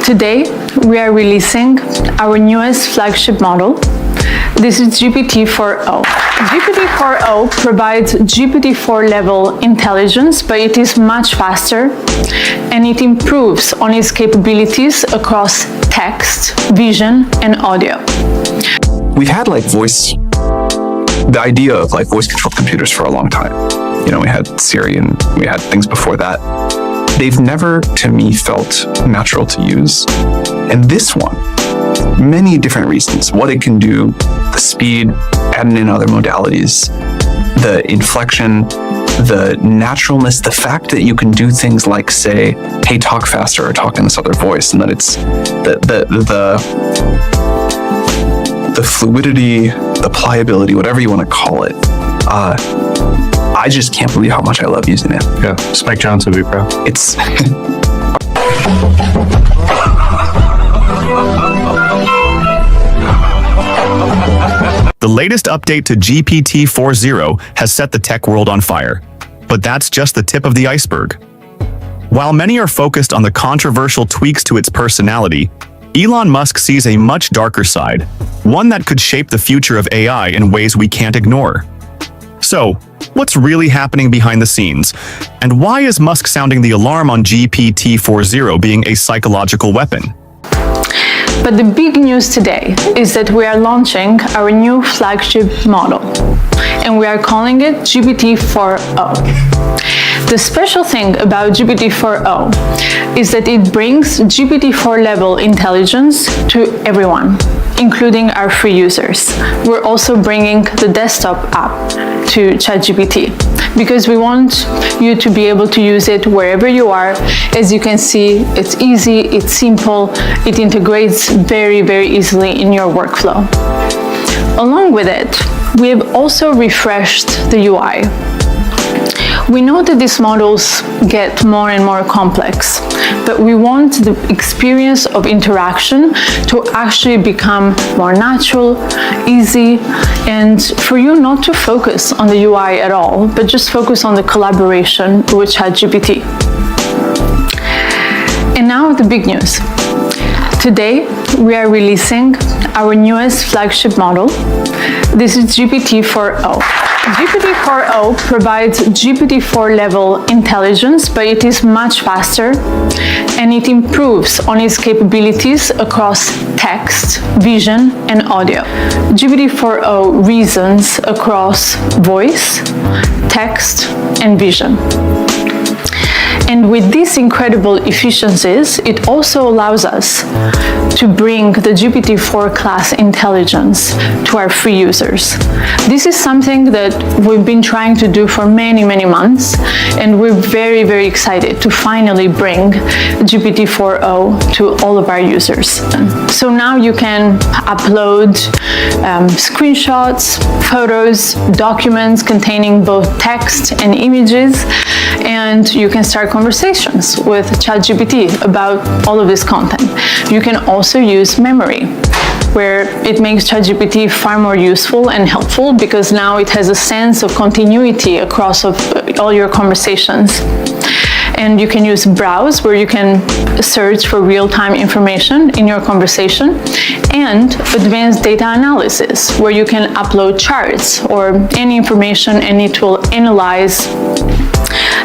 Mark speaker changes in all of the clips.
Speaker 1: Today, we are releasing our newest flagship model. This is GPT-4o. GPT-4o provides GPT-4 level intelligence, but it is much faster and it improves on its capabilities across text, vision, and audio.
Speaker 2: We've had the idea of voice controlled computers for a long time. We had Siri and we had things before that. They've never, to me, felt natural to use. And this one, many different reasons, what it can do, the speed, adding in other modalities, the inflection, the naturalness, the fact that you can do things like say, hey, talk faster or talk in this other voice, and that it's the fluidity, the pliability, whatever you want to call it. I just can't believe how much I love using it.
Speaker 3: Yeah, Spike Johnson would be proud.
Speaker 2: It's
Speaker 4: The latest update to GPT-4o has set the tech world on fire, but that's just the tip of the iceberg. While many are focused on the controversial tweaks to its personality, Elon Musk sees a much darker side, one that could shape the future of AI in ways we can't ignore. So, what's really happening behind the scenes? And why is Musk sounding the alarm on GPT-4o being a psychological weapon?
Speaker 1: But the big news today is that we are launching our new flagship model, and we are calling it GPT-4o. The special thing about GPT-4o is that it brings GPT-4 level intelligence to everyone, including our free users. We're also bringing the desktop app to ChatGPT because we want you to be able to use it wherever you are. As you can see, it's easy, it's simple, it integrates very, very easily in your workflow. Along with it, we have also refreshed the UI. We know that these models get more and more complex, but we want the experience of interaction to actually become more natural, easy, and for you not to focus on the UI at all, but just focus on the collaboration with ChatGPT. And now the big news. Today, we are releasing our newest flagship model. This is GPT-4o. GPT-4o provides GPT-4 level intelligence, but it is much faster and it improves on its capabilities across text, vision, and audio. GPT-4o reasons across voice, text, and vision. And with these incredible efficiencies, it also allows us to bring the GPT-4 class intelligence to our free users. This is something that we've been trying to do for many, many months, and we're very, very excited to finally bring GPT-4o to all of our users. So now you can upload screenshots, photos, documents containing both text and images, and you can start conversations with ChatGPT about all of this content. You can also use memory, where it makes ChatGPT far more useful and helpful because now it has a sense of continuity across all your conversations. And you can use browse, where you can search for real-time information in your conversation, and advanced data analysis, where you can upload charts or any information and it will analyze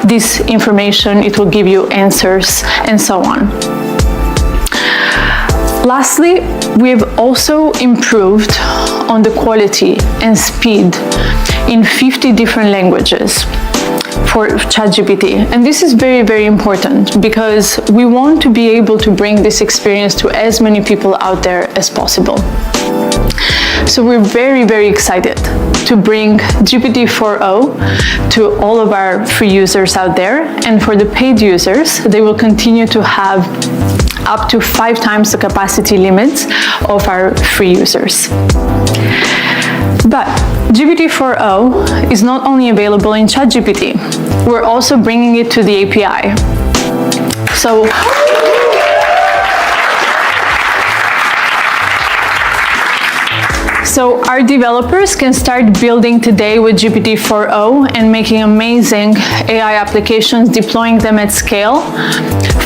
Speaker 1: this information, it will give you answers, and so on. Lastly, we've also improved on the quality and speed in 50 different languages for ChatGPT. And this is very, very important because we want to be able to bring this experience to as many people out there as possible. So we're very, very excited to bring GPT-4o to all of our free users out there. And for the paid users, they will continue to have up to 5 times the capacity limits of our free users. But GPT-4o is not only available in ChatGPT, we're also bringing it to the API. So our developers can start building today with GPT-4o and making amazing AI applications, deploying them at scale.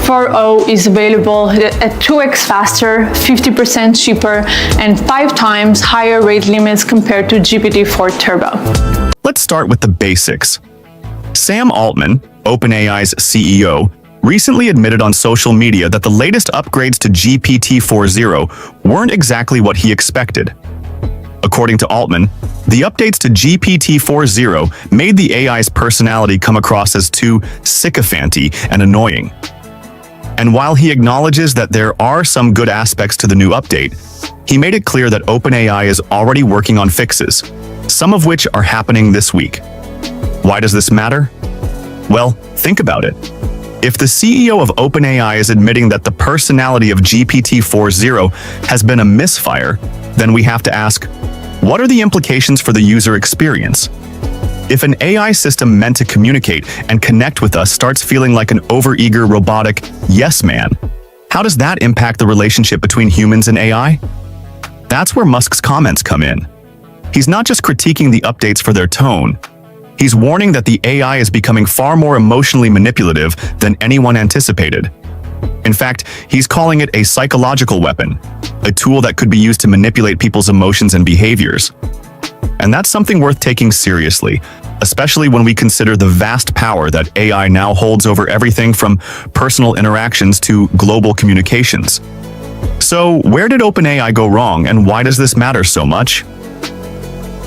Speaker 1: 4o is available at 2x faster, 50% cheaper, and 5 times higher rate limits compared to GPT-4 Turbo.
Speaker 4: Let's start with the basics. Sam Altman, OpenAI's CEO, recently admitted on social media that the latest upgrades to GPT-4o weren't exactly what he expected. According to Altman, the updates to GPT-4o made the AI's personality come across as too sycophanty and annoying. And while he acknowledges that there are some good aspects to the new update, he made it clear that OpenAI is already working on fixes, some of which are happening this week. Why does this matter? Well, think about it. If the CEO of OpenAI is admitting that the personality of GPT-4o has been a misfire, then we have to ask, what are the implications for the user experience? If an AI system meant to communicate and connect with us starts feeling like an overeager robotic yes man, how does that impact the relationship between humans and AI? That's where Musk's comments come in. He's not just critiquing the updates for their tone. He's warning that the AI is becoming far more emotionally manipulative than anyone anticipated. In fact, he's calling it a psychological weapon, a tool that could be used to manipulate people's emotions and behaviors. And that's something worth taking seriously, especially when we consider the vast power that AI now holds over everything from personal interactions to global communications. So, where did OpenAI go wrong, and why does this matter so much?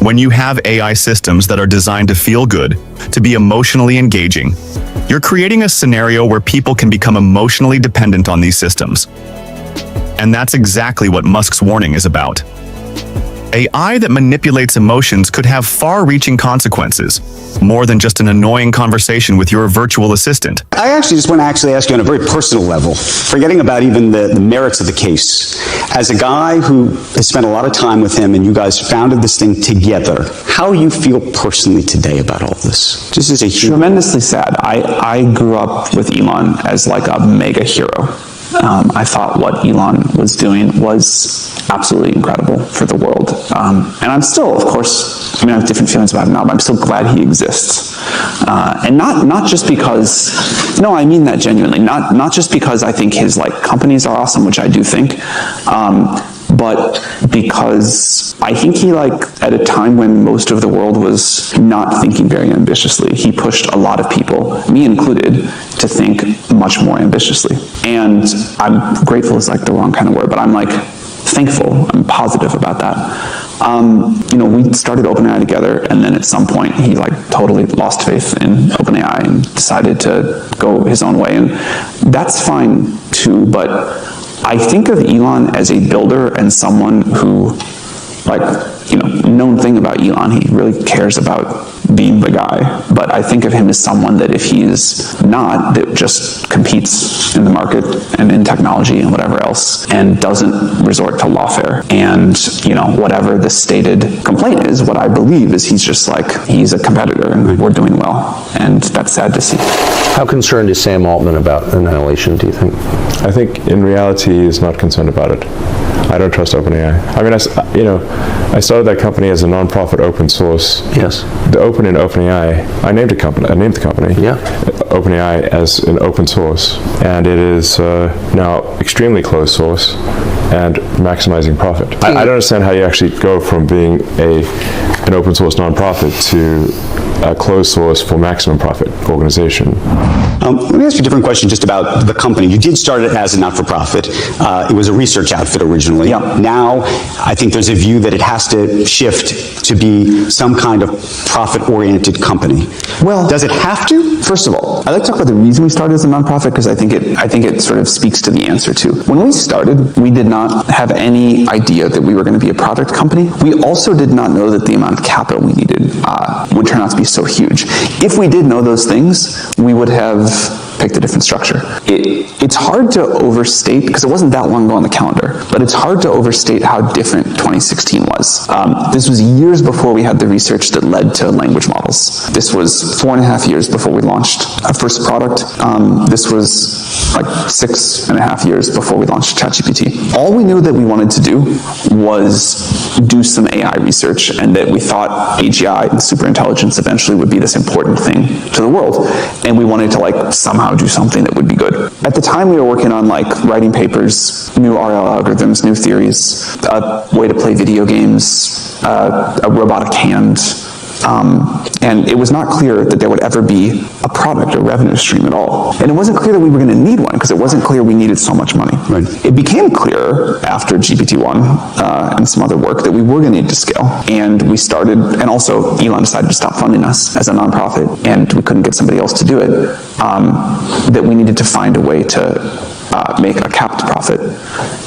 Speaker 4: When you have AI systems that are designed to feel good, to be emotionally engaging, you're creating a scenario where people can become emotionally dependent on these systems. And that's exactly what Musk's warning is about. AI that manipulates emotions could have far-reaching consequences, more than just an annoying conversation with your virtual assistant.
Speaker 3: I actually just want to ask you on a very personal level, forgetting about even the merits of the case. As a guy who has spent a lot of time with him and you guys founded this thing together, how you feel personally today about all this? Just as a human.
Speaker 5: Tremendously sad. I grew up with Elon as like a mega hero. I thought what Elon was doing was absolutely incredible for the world. And I'm still, of course, I have different feelings about him now, but I'm still glad he exists. And not just because, no, I mean that genuinely, not just because I think his companies are awesome, which I do think, but because I think he, at a time when most of the world was not thinking very ambitiously, he pushed a lot of people, me included, to think much more ambitiously. And I'm grateful is the wrong kind of word, but I'm thankful, I'm positive about that. We started OpenAI together, and then at some point he totally lost faith in OpenAI and decided to go his own way, and that's fine too, but I think of Elon as a builder and someone who, known thing about Elon, he really cares about being the guy. But I think of him as someone that if he is not, that just competes in the market and in technology and whatever else, and doesn't resort to lawfare. And, whatever the stated complaint is, what I believe is he's just he's a competitor and we're doing well. And that's sad to see.
Speaker 6: How concerned is Sam Altman about annihilation, do you think?
Speaker 7: I think in reality he is not concerned about it. I don't trust OpenAI. I started that company as a non-profit open source.
Speaker 6: Yes.
Speaker 7: The open in OpenAI, I named the company.
Speaker 6: Yeah.
Speaker 7: OpenAI as an open source, and it is now extremely closed source and maximizing profit. I don't understand how you actually go from being an open source non-profit to a closed source for maximum profit organization.
Speaker 3: Let me ask you a different question just about the company. You did start it as a not-for-profit. It was a research outfit originally.
Speaker 5: Yeah.
Speaker 3: Now, I think there's a view that it has to shift to be some kind of profit-oriented company.
Speaker 5: Well,
Speaker 3: does it have to?
Speaker 5: First of all, I'd like to talk about the reason we started as a nonprofit, because I think it sort of speaks to the answer too. When we started, we did not have any idea that we were going to be a product company. We also did not know that the amount of capital we needed would turn out to be so huge. If we did know those things, we would have picked a different structure. It's hard to overstate, because it wasn't that long ago on the calendar, but it's hard to overstate how different 2016 was. This was years before we had the research that led to language models. This was 4.5 years before we launched our first product. This was 6.5 years before we launched ChatGPT. All we knew that we wanted to do was do some AI research, and that we thought AGI and superintelligence eventually would be this important thing to the world, and we wanted to like somehow do something that would be good. At the time, we were working on like writing papers, new RL algorithms, new theories, a way to play video games, a robotic hand. And it was not clear that there would ever be a product or revenue stream at all. And it wasn't clear that we were going to need one, because it wasn't clear we needed so much money. Right. It became clear after GPT-1 and some other work that we were going to need to scale. And we started, and also Elon decided to stop funding us as a nonprofit, and we couldn't get somebody else to do it, that we needed to find a way to make a capped profit.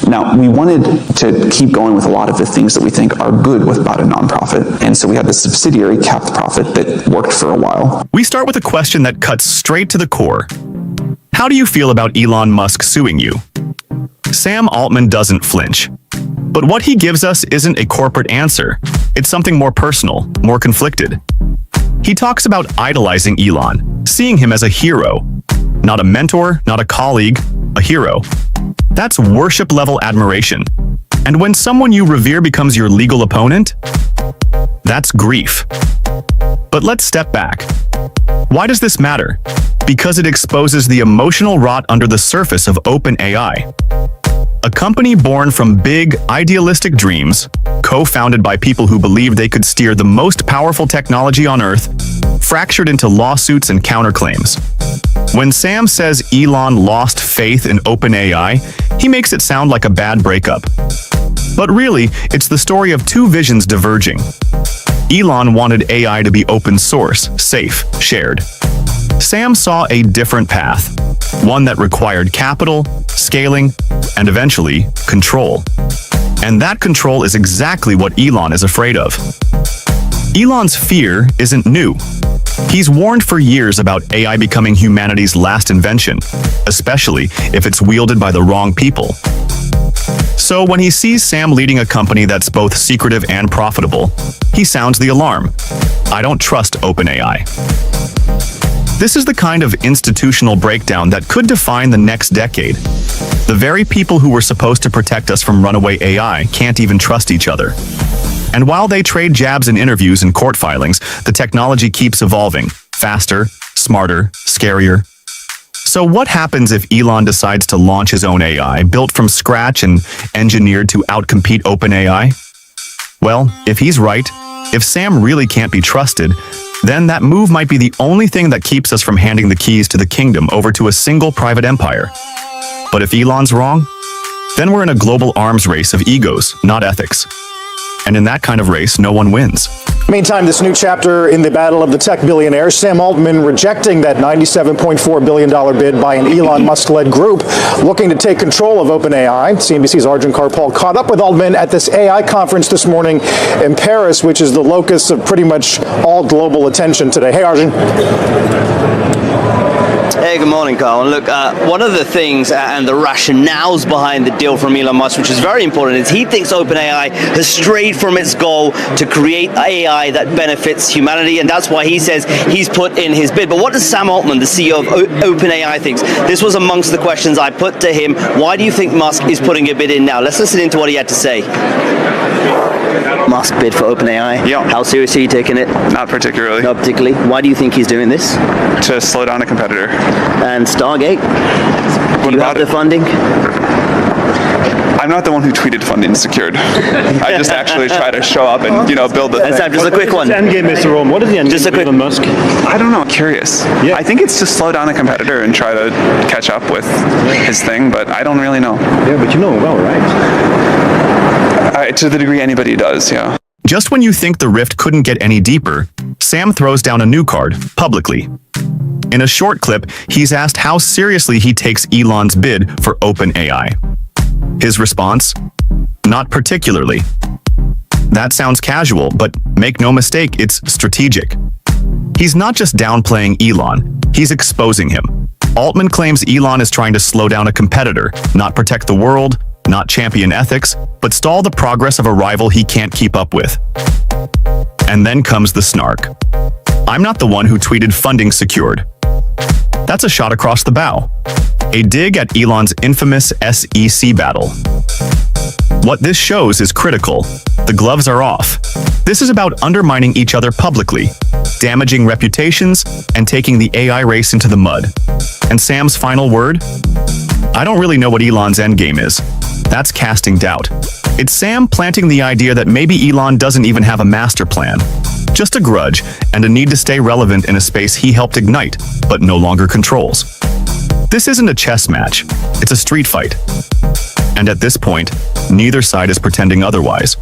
Speaker 5: Now, we wanted to keep going with a lot of the things that we think are good about a nonprofit, and so we had this subsidiary capped profit that worked for a while.
Speaker 4: We start with a question that cuts straight to the core. How do you feel about Elon Musk suing you? Sam Altman doesn't flinch. But what he gives us isn't a corporate answer. It's something more personal, more conflicted. He talks about idolizing Elon, seeing him as a hero. Not a mentor, not a colleague, a hero. That's worship-level admiration. And when someone you revere becomes your legal opponent, that's grief. But let's step back. Why does this matter? Because it exposes the emotional rot under the surface of OpenAI. A company born from big, idealistic dreams, co-founded by people who believed they could steer the most powerful technology on Earth, fractured into lawsuits and counterclaims. When Sam says Elon lost faith in OpenAI, he makes it sound like a bad breakup. But really, it's the story of two visions diverging. Elon wanted AI to be open source, safe, shared. Sam saw a different path, one that required capital, scaling, and eventually, control. And that control is exactly what Elon is afraid of. Elon's fear isn't new. He's warned for years about AI becoming humanity's last invention, especially if it's wielded by the wrong people. So when he sees Sam leading a company that's both secretive and profitable, he sounds the alarm. I don't trust OpenAI. This is the kind of institutional breakdown that could define the next decade. The very people who were supposed to protect us from runaway AI can't even trust each other. And while they trade jabs in interviews and court filings, the technology keeps evolving, faster, smarter, scarier. So what happens if Elon decides to launch his own AI, built from scratch and engineered to outcompete OpenAI? Well, if he's right, if Sam really can't be trusted, then that move might be the only thing that keeps us from handing the keys to the kingdom over to a single private empire. But if Elon's wrong, then we're in a global arms race of egos, not ethics. And in that kind of race, no one wins.
Speaker 8: Meantime, this new chapter in the battle of the tech billionaires, Sam Altman rejecting that $97.4 billion bid by an Elon Musk-led group looking to take control of OpenAI. CNBC's Arjun Karpal caught up with Altman at this AI conference this morning in Paris, which is the locus of pretty much all global attention today. Hey, Arjun.
Speaker 9: Hey, good morning, Carl. And look, one of the things and the rationales behind the deal from Elon Musk, which is very important, is he thinks OpenAI has strayed from its goal to create AI that benefits humanity, and that's why he says he's put in his bid. But what does Sam Altman, the CEO of OpenAI, thinks? This was amongst the questions I put to him. Why do you think Musk is putting a bid in now? Let's listen into what he had to say. Musk bid for OpenAI?
Speaker 2: Yeah.
Speaker 9: How seriously are you taking it?
Speaker 2: Not particularly.
Speaker 9: Not particularly. Why do you think he's doing this?
Speaker 2: To slow down a competitor.
Speaker 9: And Stargate?
Speaker 2: What
Speaker 9: Do you
Speaker 2: about
Speaker 9: have the funding?
Speaker 2: I'm not the one who tweeted funding secured. I just actually try to show up and, build the
Speaker 9: Let's have just a quick one.
Speaker 10: What's the end game, Mr. Rome? What is the end
Speaker 9: Just
Speaker 10: game
Speaker 9: a quick-
Speaker 10: Elon Musk?
Speaker 2: I don't know, curious.
Speaker 10: Yeah.
Speaker 2: I think it's to slow down a competitor and try to catch up with his thing, but I don't really know.
Speaker 10: Yeah, but you know well, right?
Speaker 2: To the degree anybody does, yeah.
Speaker 4: Just when you think the rift couldn't get any deeper, Sam throws down a new card, publicly. In a short clip, he's asked how seriously he takes Elon's bid for OpenAI. His response? Not particularly. That sounds casual, but make no mistake, it's strategic. He's not just downplaying Elon, he's exposing him. Altman claims Elon is trying to slow down a competitor, not protect the world, not champion ethics, but stall the progress of a rival he can't keep up with. And then comes the snark. I'm not the one who tweeted funding secured. That's a shot across the bow. A dig at Elon's infamous SEC battle. What this shows is critical. The gloves are off. This is about undermining each other publicly, damaging reputations, and taking the AI race into the mud. And Sam's final word? I don't really know what Elon's endgame is. That's casting doubt. It's Sam planting the idea that maybe Elon doesn't even have a master plan. Just a grudge and a need to stay relevant in a space he helped ignite, but no longer controls. This isn't a chess match, it's a street fight. And at this point, neither side is pretending otherwise.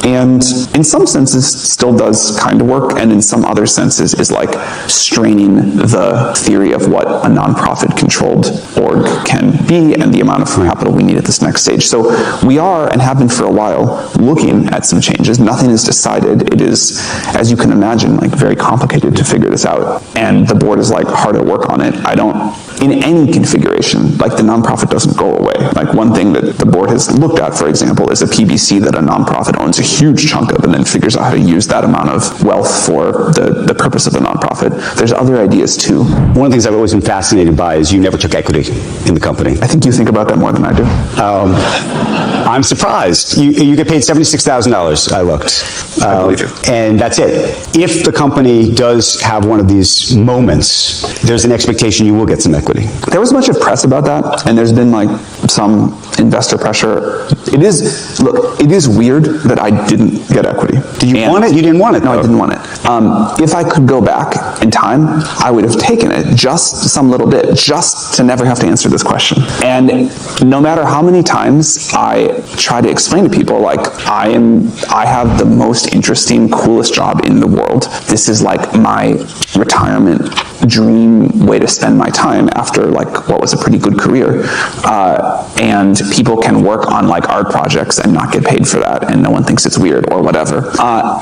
Speaker 5: And in some senses still does kind of work, and in some other senses is like straining the theory of what a nonprofit controlled org can be and the amount of capital we need at this next stage. So we are, and have been for a while, looking at some changes. Nothing is decided. It is, as you can imagine, like very complicated to figure this out. And the board is like hard at work on it. In any configuration, like the nonprofit doesn't go away. Like one thing that the board has looked at, for example, is a PBC that a nonprofit owns a huge chunk of and then figures out how to use that amount of wealth for the purpose of the nonprofit. There's other ideas too.
Speaker 3: One of the things I've always been fascinated by is you never took equity in the company.
Speaker 5: I think you think about that more than I do.
Speaker 3: I'm surprised. You get paid $76,000, I looked.
Speaker 2: I believe you.
Speaker 3: And that's it. If the company does have one of these moments, there's an expectation you will get some equity.
Speaker 5: There was much of press about that, and there's been like some investor pressure. It is weird that I didn't get equity.
Speaker 3: Did you want it? You didn't want it?
Speaker 5: No, I didn't want it. If I could go back in time, I would have taken it, just some little bit, just to never have to answer this question. And no matter how many times I try to explain to people, like, I have the most interesting, coolest job in the world. This is like my retirement dream way to spend my time after like what was a pretty good career. And people can work on like art projects and not get paid for that, and no one thinks it's weird or whatever.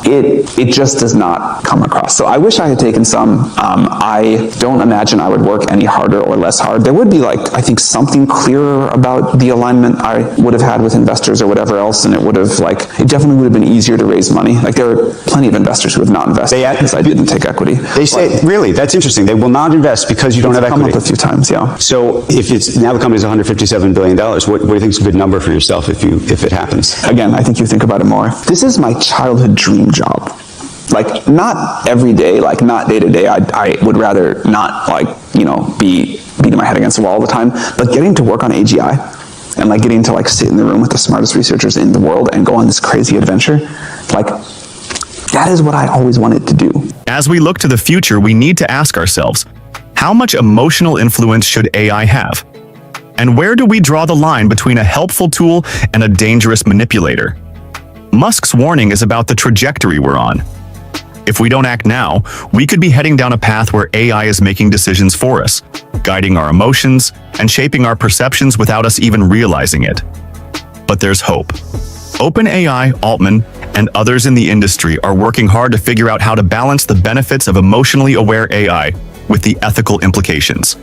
Speaker 5: It just does not come across. So I wish I had taken some. I don't imagine I would work any harder or less hard. There would be like, I think, something clearer about the alignment I would have had with investors or whatever else, and it definitely would have been easier to raise money. Like there are plenty of investors who have not invested because I didn't take equity.
Speaker 3: They say, really, that's interesting. They will not invest because you don't have equity.
Speaker 5: Come up a few times, yeah.
Speaker 3: So if it's now the company's $157 billion, what do you think is a good number for yourself if it happens?
Speaker 5: Again, I think you think about it more. This is my childhood dream job. Like, not every day, like not day to day. I would rather not be beating my head against the wall all the time. But getting to work on AGI and like getting to like sit in the room with the smartest researchers in the world and go on this crazy adventure, like that is what I always wanted to do.
Speaker 4: As we look to the future, we need to ask ourselves, how much emotional influence should AI have? And where do we draw the line between a helpful tool and a dangerous manipulator? Musk's warning is about the trajectory we're on. If we don't act now, we could be heading down a path where AI is making decisions for us, guiding our emotions, and shaping our perceptions without us even realizing it. But there's hope. OpenAI, Altman, and others in the industry are working hard to figure out how to balance the benefits of emotionally aware AI with the ethical implications.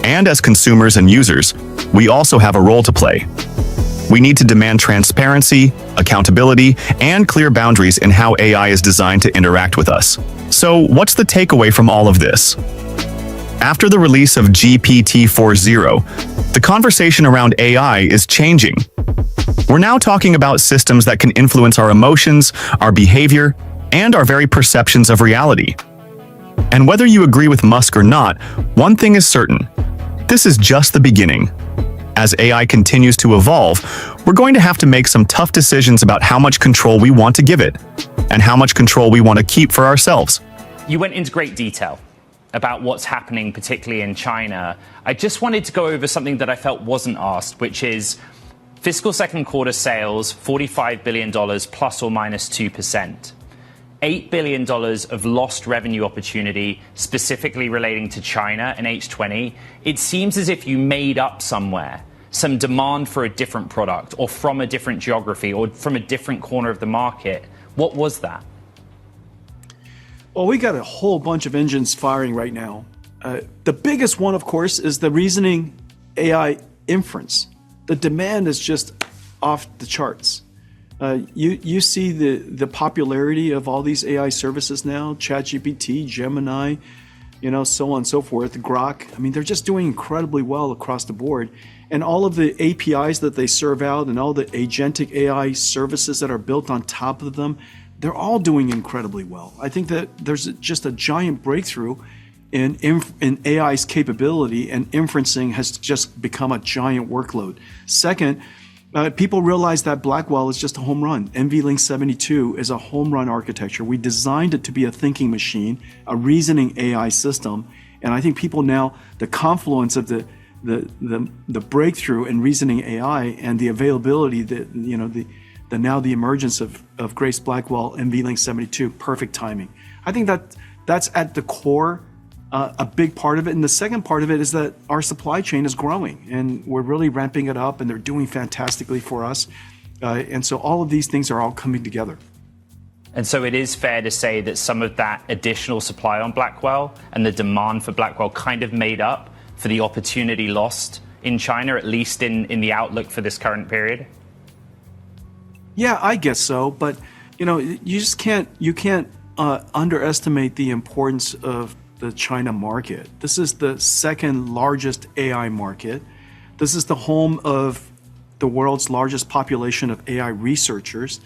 Speaker 4: And as consumers and users, we also have a role to play. We need to demand transparency, accountability, and clear boundaries in how AI is designed to interact with us. So, what's the takeaway from all of this? After the release of GPT-4.0, the conversation around AI is changing. We're now talking about systems that can influence our emotions, our behavior, and our very perceptions of reality. And whether you agree with Musk or not, one thing is certain. This is just the beginning. As AI continues to evolve, we're going to have to make some tough decisions about how much control we want to give it, and how much control we want to keep for ourselves.
Speaker 11: You went into great detail about what's happening, particularly in China. I just wanted to go over something that I felt wasn't asked, which is fiscal second quarter sales, $45 billion plus or minus 2%. $8 billion of lost revenue opportunity, specifically relating to China in H20. It seems as if you made up somewhere some demand for a different product, or from a different geography, or from a different corner of the market. What was that?
Speaker 12: Well, we got a whole bunch of engines firing right now. The biggest one, of course, is the reasoning AI inference. The demand is just off the charts. You see the popularity of all these AI services now, ChatGPT, Gemini, so on and so forth, Grok. I mean, they're just doing incredibly well across the board. And all of the APIs that they serve out and all the agentic AI services that are built on top of them, they're all doing incredibly well. I think that there's just a giant breakthrough in AI's capability, and inferencing has just become a giant workload. Second, people realize that Blackwell is just a home run. NVLink 72 is a home run architecture. We designed it to be a thinking machine, a reasoning AI system, and I think people now, the confluence of the breakthrough in reasoning AI and the availability, now the emergence of Grace Blackwell NVLink 72, perfect timing. I think that's at the core. A big part of it. And the second part of it is that our supply chain is growing and we're really ramping it up and they're doing fantastically for us. And so all of these things are all coming together.
Speaker 11: And so it is fair to say that some of that additional supply on Blackwell and the demand for Blackwell kind of made up for the opportunity lost in China, at least in the outlook for this current period?
Speaker 12: Yeah, I guess so. But, you can't underestimate the importance of the China market. This is the second largest AI market. This is the home of the world's largest population of AI researchers.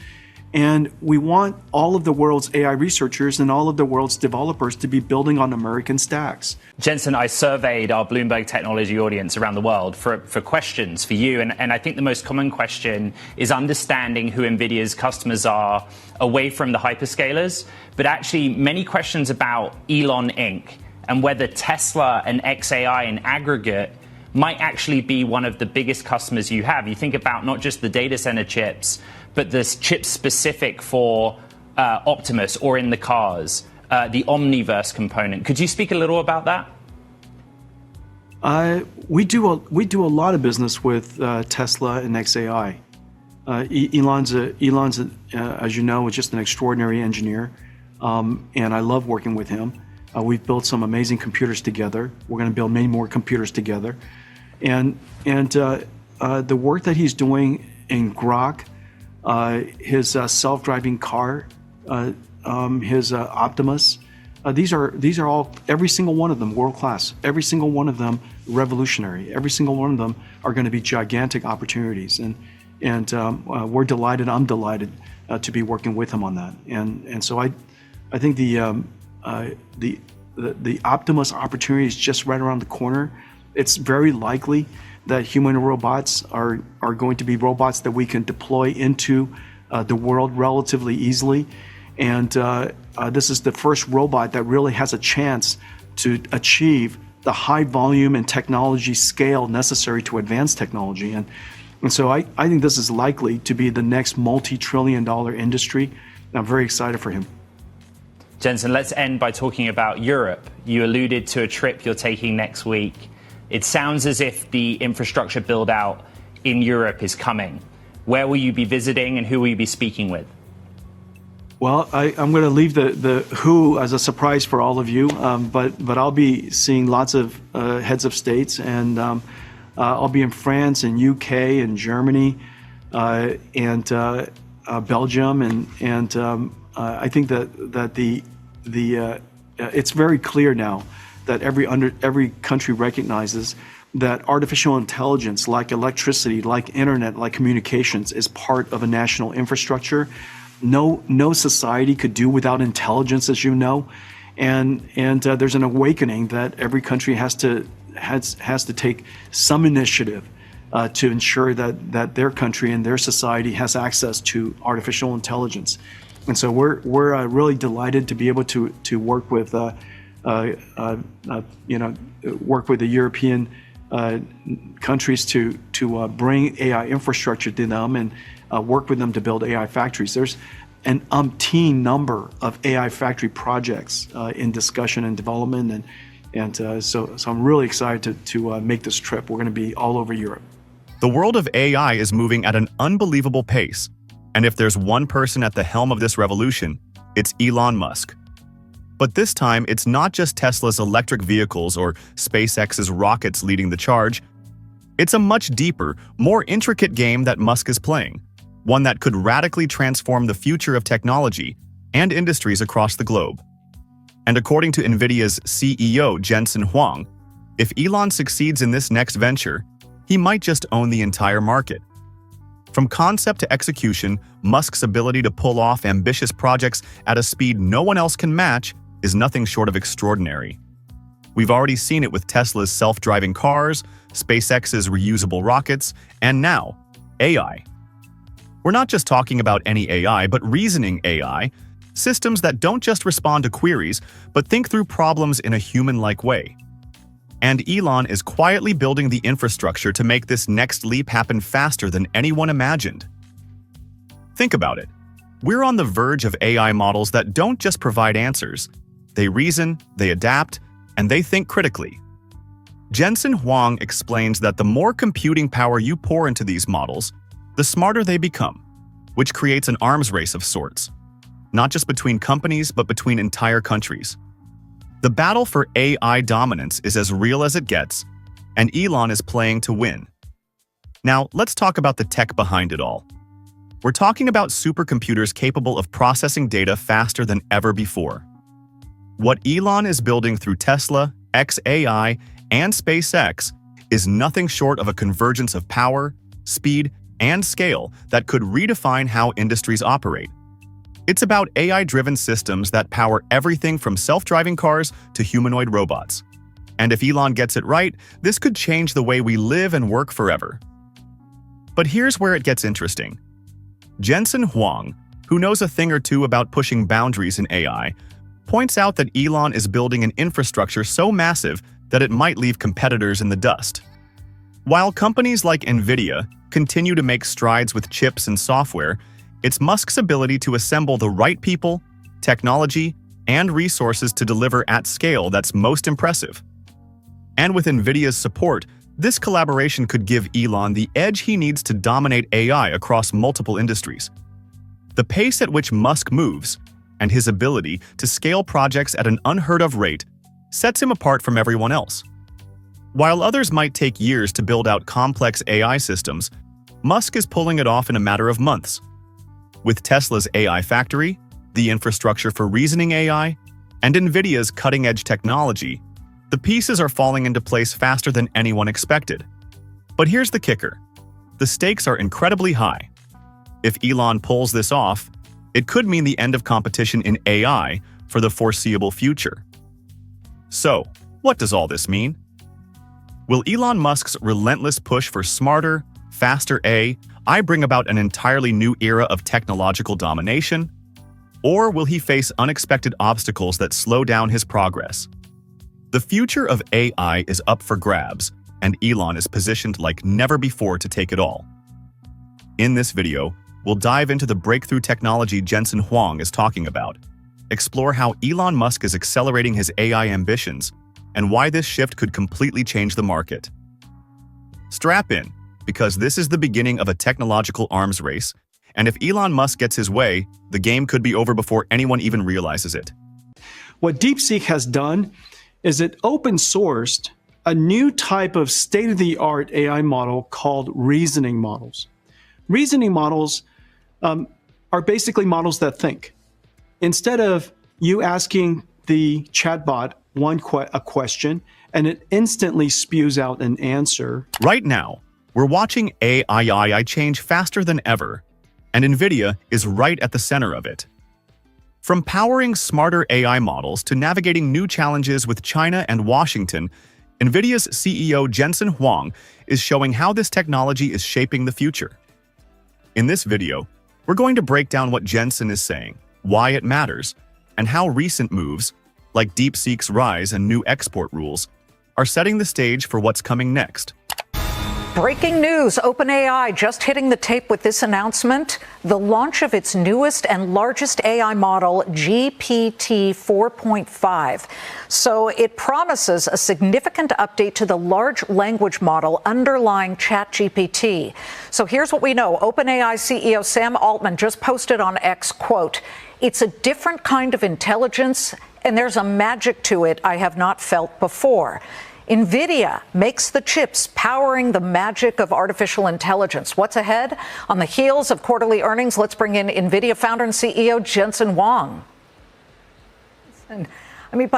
Speaker 12: And we want all of the world's AI researchers and all of the world's developers to be building on American stacks.
Speaker 11: Jensen, I surveyed our Bloomberg Technology audience around the world for questions for you. And I think the most common question is understanding who NVIDIA's customers are away from the hyperscalers, but actually many questions about Elon Inc. and whether Tesla and xAI in aggregate might actually be one of the biggest customers you have. You think about not just the data center chips, but the chips specific for Optimus or in the cars, the Omniverse component. Could you speak a little about that?
Speaker 12: We do a lot of business with Tesla and xAI. Elon's, as you know, is just an extraordinary engineer, and I love working with him. We've built some amazing computers together. We're going to build many more computers together, and the work that he's doing in Grok, his self-driving car, his Optimus. These are all, every single one of them world-class. Every single one of them revolutionary. Every single one of them are going to be gigantic opportunities. And we're delighted. I'm delighted to be working with him on that. And so I think the Optimus opportunity is just right around the corner. It's very likely that human robots are going to be robots that we can deploy into the world relatively easily. And this is the first robot that really has a chance to achieve the high volume and technology scale necessary to advance technology. And so I think this is likely to be the next multi-trillion-dollar industry. And I'm very excited for him.
Speaker 11: Jensen, let's end by talking about Europe. You alluded to a trip you're taking next week. It sounds as if the infrastructure build out in Europe is coming. Where will you be visiting and who will you be speaking with?
Speaker 12: Well, I'm going to leave the who as a surprise for all of you, but I'll be seeing lots of heads of states, and I'll be in France and UK and Germany and Belgium, and I think that it's very clear now that every country recognizes that artificial intelligence, like electricity, like internet, like communications, is part of a national infrastructure. No society could do without intelligence, as you know, and there's an awakening that every country has to take some initiative to ensure that their country and their society has access to artificial intelligence. And so we're really delighted to be able to work with work with the European countries to bring AI infrastructure to them and work with them to build AI factories. There's an umpteen number of AI factory projects in discussion and development, and so I'm really excited to make this trip. We're going to be all over Europe.
Speaker 4: The world of AI is moving at an unbelievable pace, and if there's one person at the helm of this revolution, it's Elon Musk. But this time, it's not just Tesla's electric vehicles or SpaceX's rockets leading the charge. It's a much deeper, more intricate game that Musk is playing, one that could radically transform the future of technology and industries across the globe. And according to NVIDIA's CEO, Jensen Huang, if Elon succeeds in this next venture, he might just own the entire market. From concept to execution, Musk's ability to pull off ambitious projects at a speed no one else can match is nothing short of extraordinary. We've already seen it with Tesla's self-driving cars, SpaceX's reusable rockets, and now, AI. We're not just talking about any AI, but reasoning AI, systems that don't just respond to queries, but think through problems in a human-like way. And Elon is quietly building the infrastructure to make this next leap happen faster than anyone imagined. Think about it. We're on the verge of AI models that don't just provide answers. They reason, they adapt, and they think critically. Jensen Huang explains that the more computing power you pour into these models, the smarter they become, which creates an arms race of sorts, not just between companies, but between entire countries. The battle for AI dominance is as real as it gets, and Elon is playing to win. Now, let's talk about the tech behind it all. We're talking about supercomputers capable of processing data faster than ever before. What Elon is building through Tesla, xAI, and SpaceX is nothing short of a convergence of power, speed, and scale that could redefine how industries operate. It's about AI-driven systems that power everything from self-driving cars to humanoid robots. And if Elon gets it right, this could change the way we live and work forever. But here's where it gets interesting. Jensen Huang, who knows a thing or two about pushing boundaries in AI, points out that Elon is building an infrastructure so massive that it might leave competitors in the dust. While companies like NVIDIA continue to make strides with chips and software, it's Musk's ability to assemble the right people, technology, and resources to deliver at scale that's most impressive. And with NVIDIA's support, this collaboration could give Elon the edge he needs to dominate AI across multiple industries. The pace at which Musk moves, and his ability to scale projects at an unheard-of rate, sets him apart from everyone else. While others might take years to build out complex AI systems, Musk is pulling it off in a matter of months. With Tesla's AI factory, the infrastructure for reasoning AI, and NVIDIA's cutting-edge technology, the pieces are falling into place faster than anyone expected. But here's the kicker. The stakes are incredibly high. If Elon pulls this off, it could mean the end of competition in AI for the foreseeable future. So, what does all this mean? Will Elon Musk's relentless push for smarter, faster AI bring about an entirely new era of technological domination? Or will he face unexpected obstacles that slow down his progress? The future of AI is up for grabs, and Elon is positioned like never before to take it all. In this video, we'll dive into the breakthrough technology Jensen Huang is talking about, explore how Elon Musk is accelerating his AI ambitions, and why this shift could completely change the market. Strap in, because this is the beginning of a technological arms race, and if Elon Musk gets his way, the game could be over before anyone even realizes it.
Speaker 12: What DeepSeek has done is it open-sourced a new type of state-of-the-art AI model called reasoning models. Reasoning models are basically models that think. Instead of you asking the chatbot a question, and it instantly spews out an answer.
Speaker 4: Right now, we're watching AI change faster than ever, and NVIDIA is right at the center of it. From powering smarter AI models to navigating new challenges with China and Washington, NVIDIA's CEO Jensen Huang is showing how this technology is shaping the future. In this video, we're going to break down what Jensen is saying, why it matters, and how recent moves, like DeepSeek's rise and new export rules, are setting the stage for what's coming next.
Speaker 13: Breaking news, OpenAI just hitting the tape with this announcement, the launch of its newest and largest AI model, GPT 4.5. So it promises a significant update to the large language model underlying ChatGPT. So here's what we know. OpenAI CEO Sam Altman just posted on X, quote, "It's a different kind of intelligence, and there's a magic to it I have not felt before." NVIDIA makes the chips powering the magic of artificial intelligence. What's ahead? On the heels of quarterly earnings, let's bring in NVIDIA founder and CEO Jensen Huang. I mean,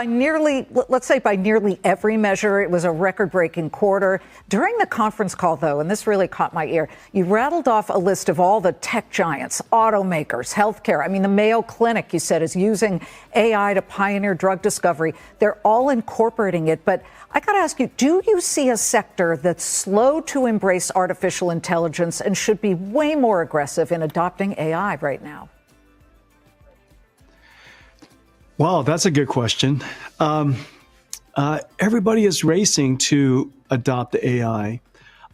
Speaker 13: let's say by nearly every measure, it was a record-breaking quarter. During the conference call, though, and this really caught my ear, you rattled off a list of all the tech giants, automakers, healthcare. I mean, the Mayo Clinic, you said, is using AI to pioneer drug discovery. They're all incorporating it. But I got to ask you, do you see a sector that's slow to embrace artificial intelligence and should be way more aggressive in adopting AI right now?
Speaker 12: Well, that's a good question. Everybody is racing to adopt AI.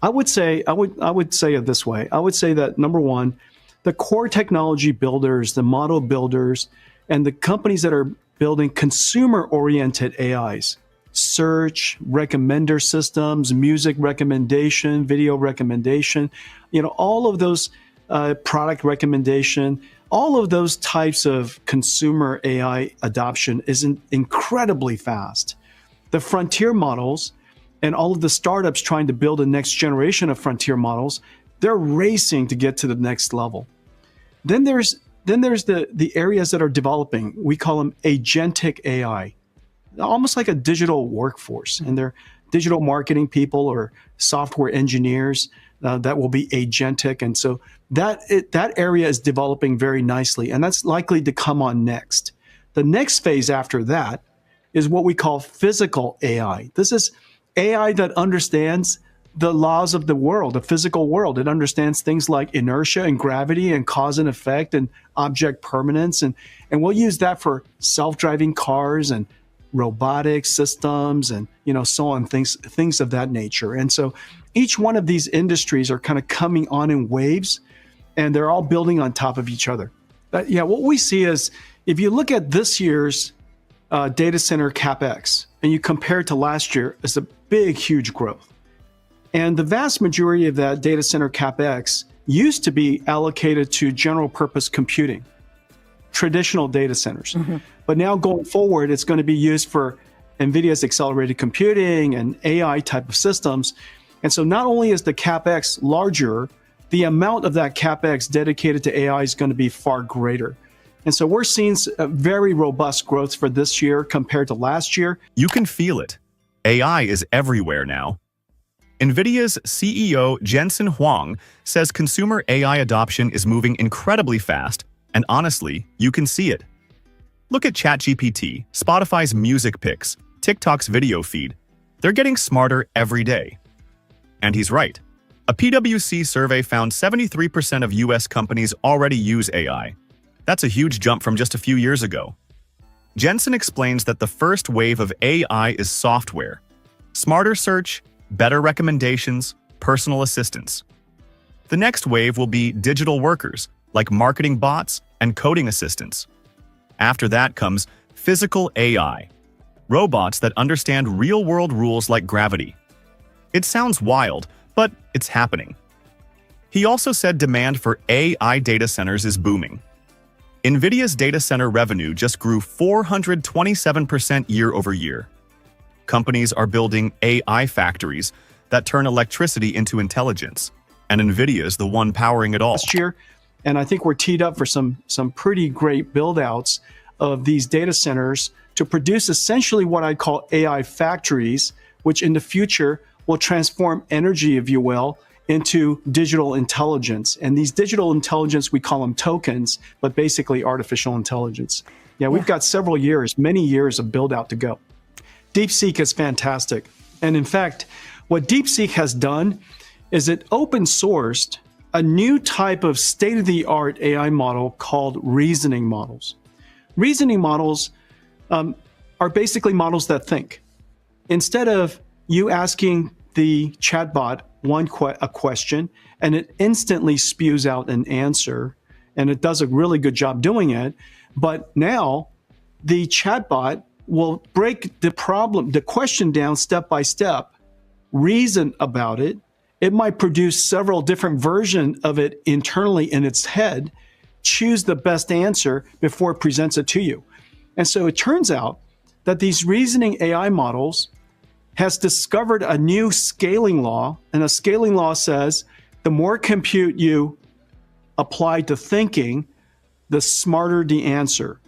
Speaker 12: I would say it this way. I would say that number one, the core technology builders, the model builders, and the companies that are building consumer-oriented AIs, search, recommender systems, music recommendation, video recommendation, all of those product recommendation, all of those types of consumer AI adoption is incredibly fast. The frontier models and all of the startups trying to build a next generation of frontier models, they're racing to get to the next level. Then there's the areas that are developing. We call them agentic AI, almost like a digital workforce. And they're digital marketing people or software engineers that will be agentic. And so that area is developing very nicely, and that's likely to come on next. The next phase after that is what we call physical AI. This is AI that understands the laws of the world, the physical world. It understands things like inertia and gravity and cause and effect and object permanence. And we'll use that for self-driving cars and robotic systems and so on, things of that nature. And so each one of these industries are kind of coming on in waves, and they're all building on top of each other. What we see is, if you look at this year's data center CapEx and you compare it to last year, it's a big, huge growth. And the vast majority of that data center CapEx used to be allocated to general purpose computing, traditional data centers. Mm-hmm. But now going forward, it's going to be used for NVIDIA's accelerated computing and AI type of systems. And so not only is the CapEx larger, the amount of that CapEx dedicated to AI is going to be far greater. And so we're seeing a very robust growth for this year compared to last year.
Speaker 4: You can feel it. AI is everywhere now. NVIDIA's CEO Jensen Huang says consumer AI adoption is moving incredibly fast, and honestly, you can see it. Look at ChatGPT, Spotify's music picks, TikTok's video feed. They're getting smarter every day. And he's right. A PwC survey found 73% of US companies already use AI. That's a huge jump from just a few years ago. Jensen explains that the first wave of AI is software. Smarter search, better recommendations, personal assistance. The next wave will be digital workers, like marketing bots and coding assistants. After that comes physical AI, robots that understand real-world rules like gravity. It sounds wild, but it's happening. He also said demand for AI data centers is booming. NVIDIA's data center revenue just grew 427% year over year. Companies are building AI factories that turn electricity into intelligence, and NVIDIA is the one powering it all.
Speaker 12: Last year, and I think we're teed up for some pretty great build-outs of these data centers to produce essentially what I call AI factories, which in the future will transform energy, if you will, into digital intelligence. And these digital intelligence, we call them tokens, but basically artificial intelligence. We've got several years, many years of build-out to go. DeepSeek is fantastic. And in fact, what DeepSeek has done is it open-sourced a new type of state-of-the-art AI model called reasoning models. Reasoning models are basically models that think. Instead of you asking the chatbot a question and it instantly spews out an answer, and it does a really good job doing it, but now the chatbot will break the question down step by step, reason about it. It might produce several different versions of it internally in its head, choose the best answer before it presents it to you. And so it turns out that these reasoning AI models has discovered a new scaling law, and a scaling law says the more compute you apply to thinking, the smarter the answer.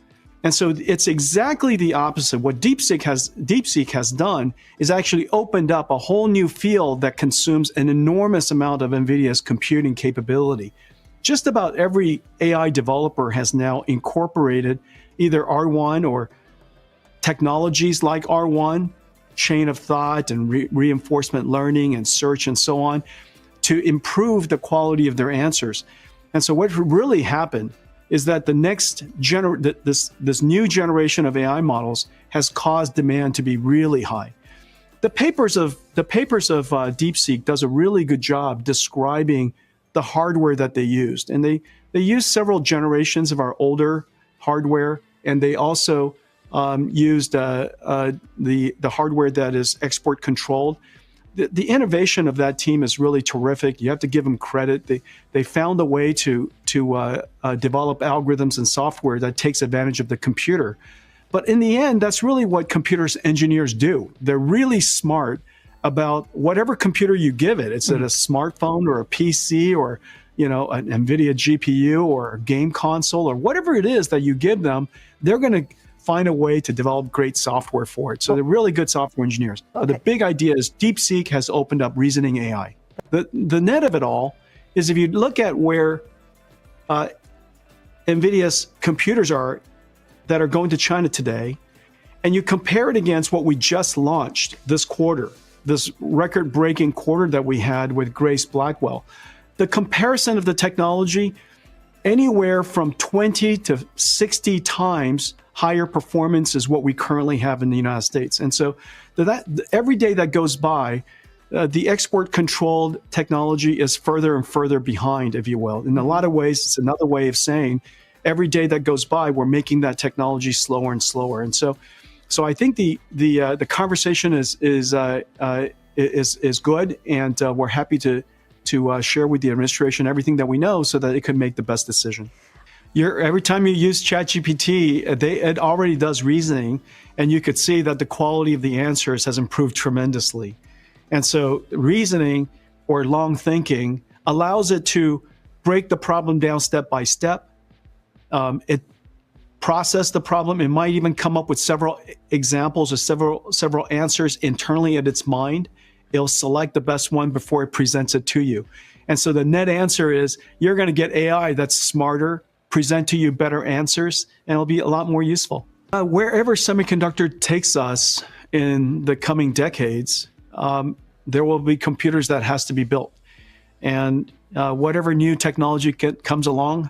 Speaker 12: And so it's exactly the opposite. What DeepSeek has done is actually opened up a whole new field that consumes an enormous amount of NVIDIA's computing capability. Just about every AI developer has now incorporated either R1 or technologies like R1, chain of thought and reinforcement learning and search and so on, to improve the quality of their answers. And so what really happened is that the next this new generation of AI models has caused demand to be really high. The papers of DeepSeek does a really good job describing the hardware that they used, and they used several generations of our older hardware, and they also used the hardware that is export controlled. The innovation of that team is really terrific. You have to give them credit. They found a way to develop algorithms and software that takes advantage of the computer. But in the end, that's really what computers engineers do. They're really smart about whatever computer you give it. It's a smartphone or a PC or an NVIDIA GPU or a game console or whatever it is that you give them. They're going to find a way to develop great software for it. So they're really good software engineers. But the big idea is DeepSeek has opened up reasoning AI. The net of it all is if you look at where NVIDIA's computers are that are going to China today, and you compare it against what we just launched this quarter, this record-breaking quarter that we had with Grace Blackwell, the comparison of the technology, anywhere from 20 to 60 times higher performance is what we currently have in the United States. And so that every day that goes by, the export-controlled technology is further and further behind, if you will. In a lot of ways, it's another way of saying every day that goes by, we're making that technology slower and slower. And so I think the conversation is good, and we're happy to share with the administration everything that we know so that it can make the best decision. Every time you use ChatGPT, it already does reasoning, and you could see that the quality of the answers has improved tremendously. And so reasoning or long thinking allows it to break the problem down step by step. It process the problem. It might even come up with several examples or several answers internally at its mind. It'll select the best one before it presents it to you. And so the net answer is you're going to get AI that's smarter, present to you better answers, and it'll be a lot more useful. Wherever semiconductor takes us in the coming decades, there will be computers that has to be built. And whatever new technology comes along,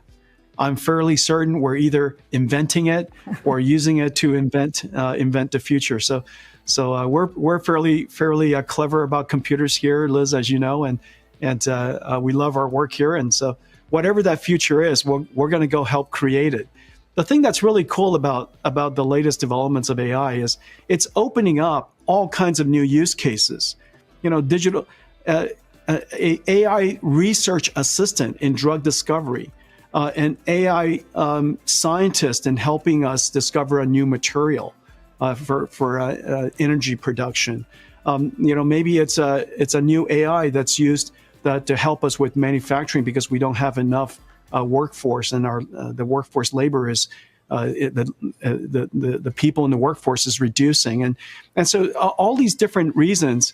Speaker 12: I'm fairly certain we're either inventing it or using it to invent the future. So we're fairly clever about computers here, Liz, as you know, and we love our work here. And so whatever that future is, we're going to go help create it. The thing that's really cool about the latest developments of AI is it's opening up all kinds of new use cases. Digital AI research assistant in drug discovery, an AI scientist in helping us discover a new material for energy production. Maybe it's a new AI that's used to help us with manufacturing because we don't have enough workforce, and the workforce labor is the people in the workforce is reducing, and so all these different reasons,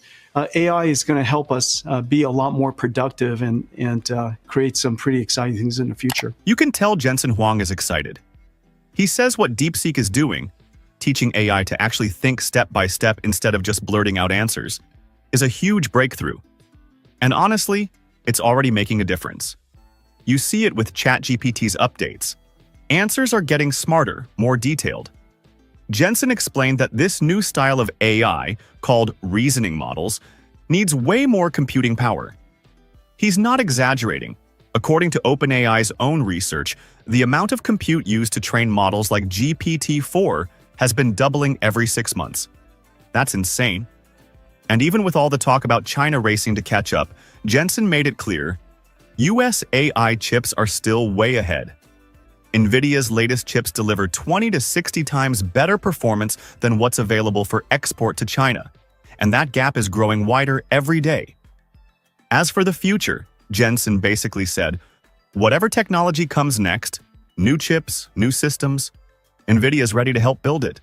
Speaker 12: AI is going to help us be a lot more productive and create some pretty exciting things in the future.
Speaker 4: You can tell Jensen Huang is excited. He says what DeepSeek is doing, teaching AI to actually think step by step instead of just blurting out answers, is a huge breakthrough. And honestly, it's already making a difference. You see it with ChatGPT's updates. Answers are getting smarter, more detailed. Jensen explained that this new style of AI, called reasoning models, needs way more computing power. He's not exaggerating. According to OpenAI's own research, the amount of compute used to train models like GPT-4 has been doubling every 6 months. That's insane. And even with all the talk about China racing to catch up, Jensen made it clear, US AI chips are still way ahead. NVIDIA's latest chips deliver 20 to 60 times better performance than what's available for export to China, and that gap is growing wider every day. As for the future, Jensen basically said, whatever technology comes next, new chips, new systems, NVIDIA is ready to help build it.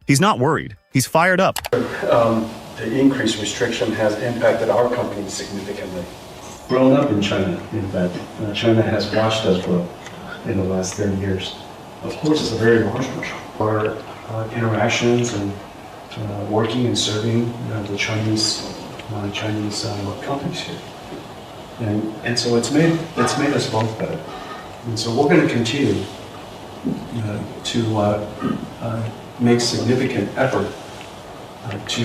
Speaker 4: He's not worried. He's fired up.
Speaker 14: The increased restriction has impacted our company significantly. Grown up in China, in fact. China has watched us grow in the last 30 years. Of course, it's a very large part. Our interactions and working and serving the Chinese companies here. And so it's made us both better. And so we're going to continue to make significant effort to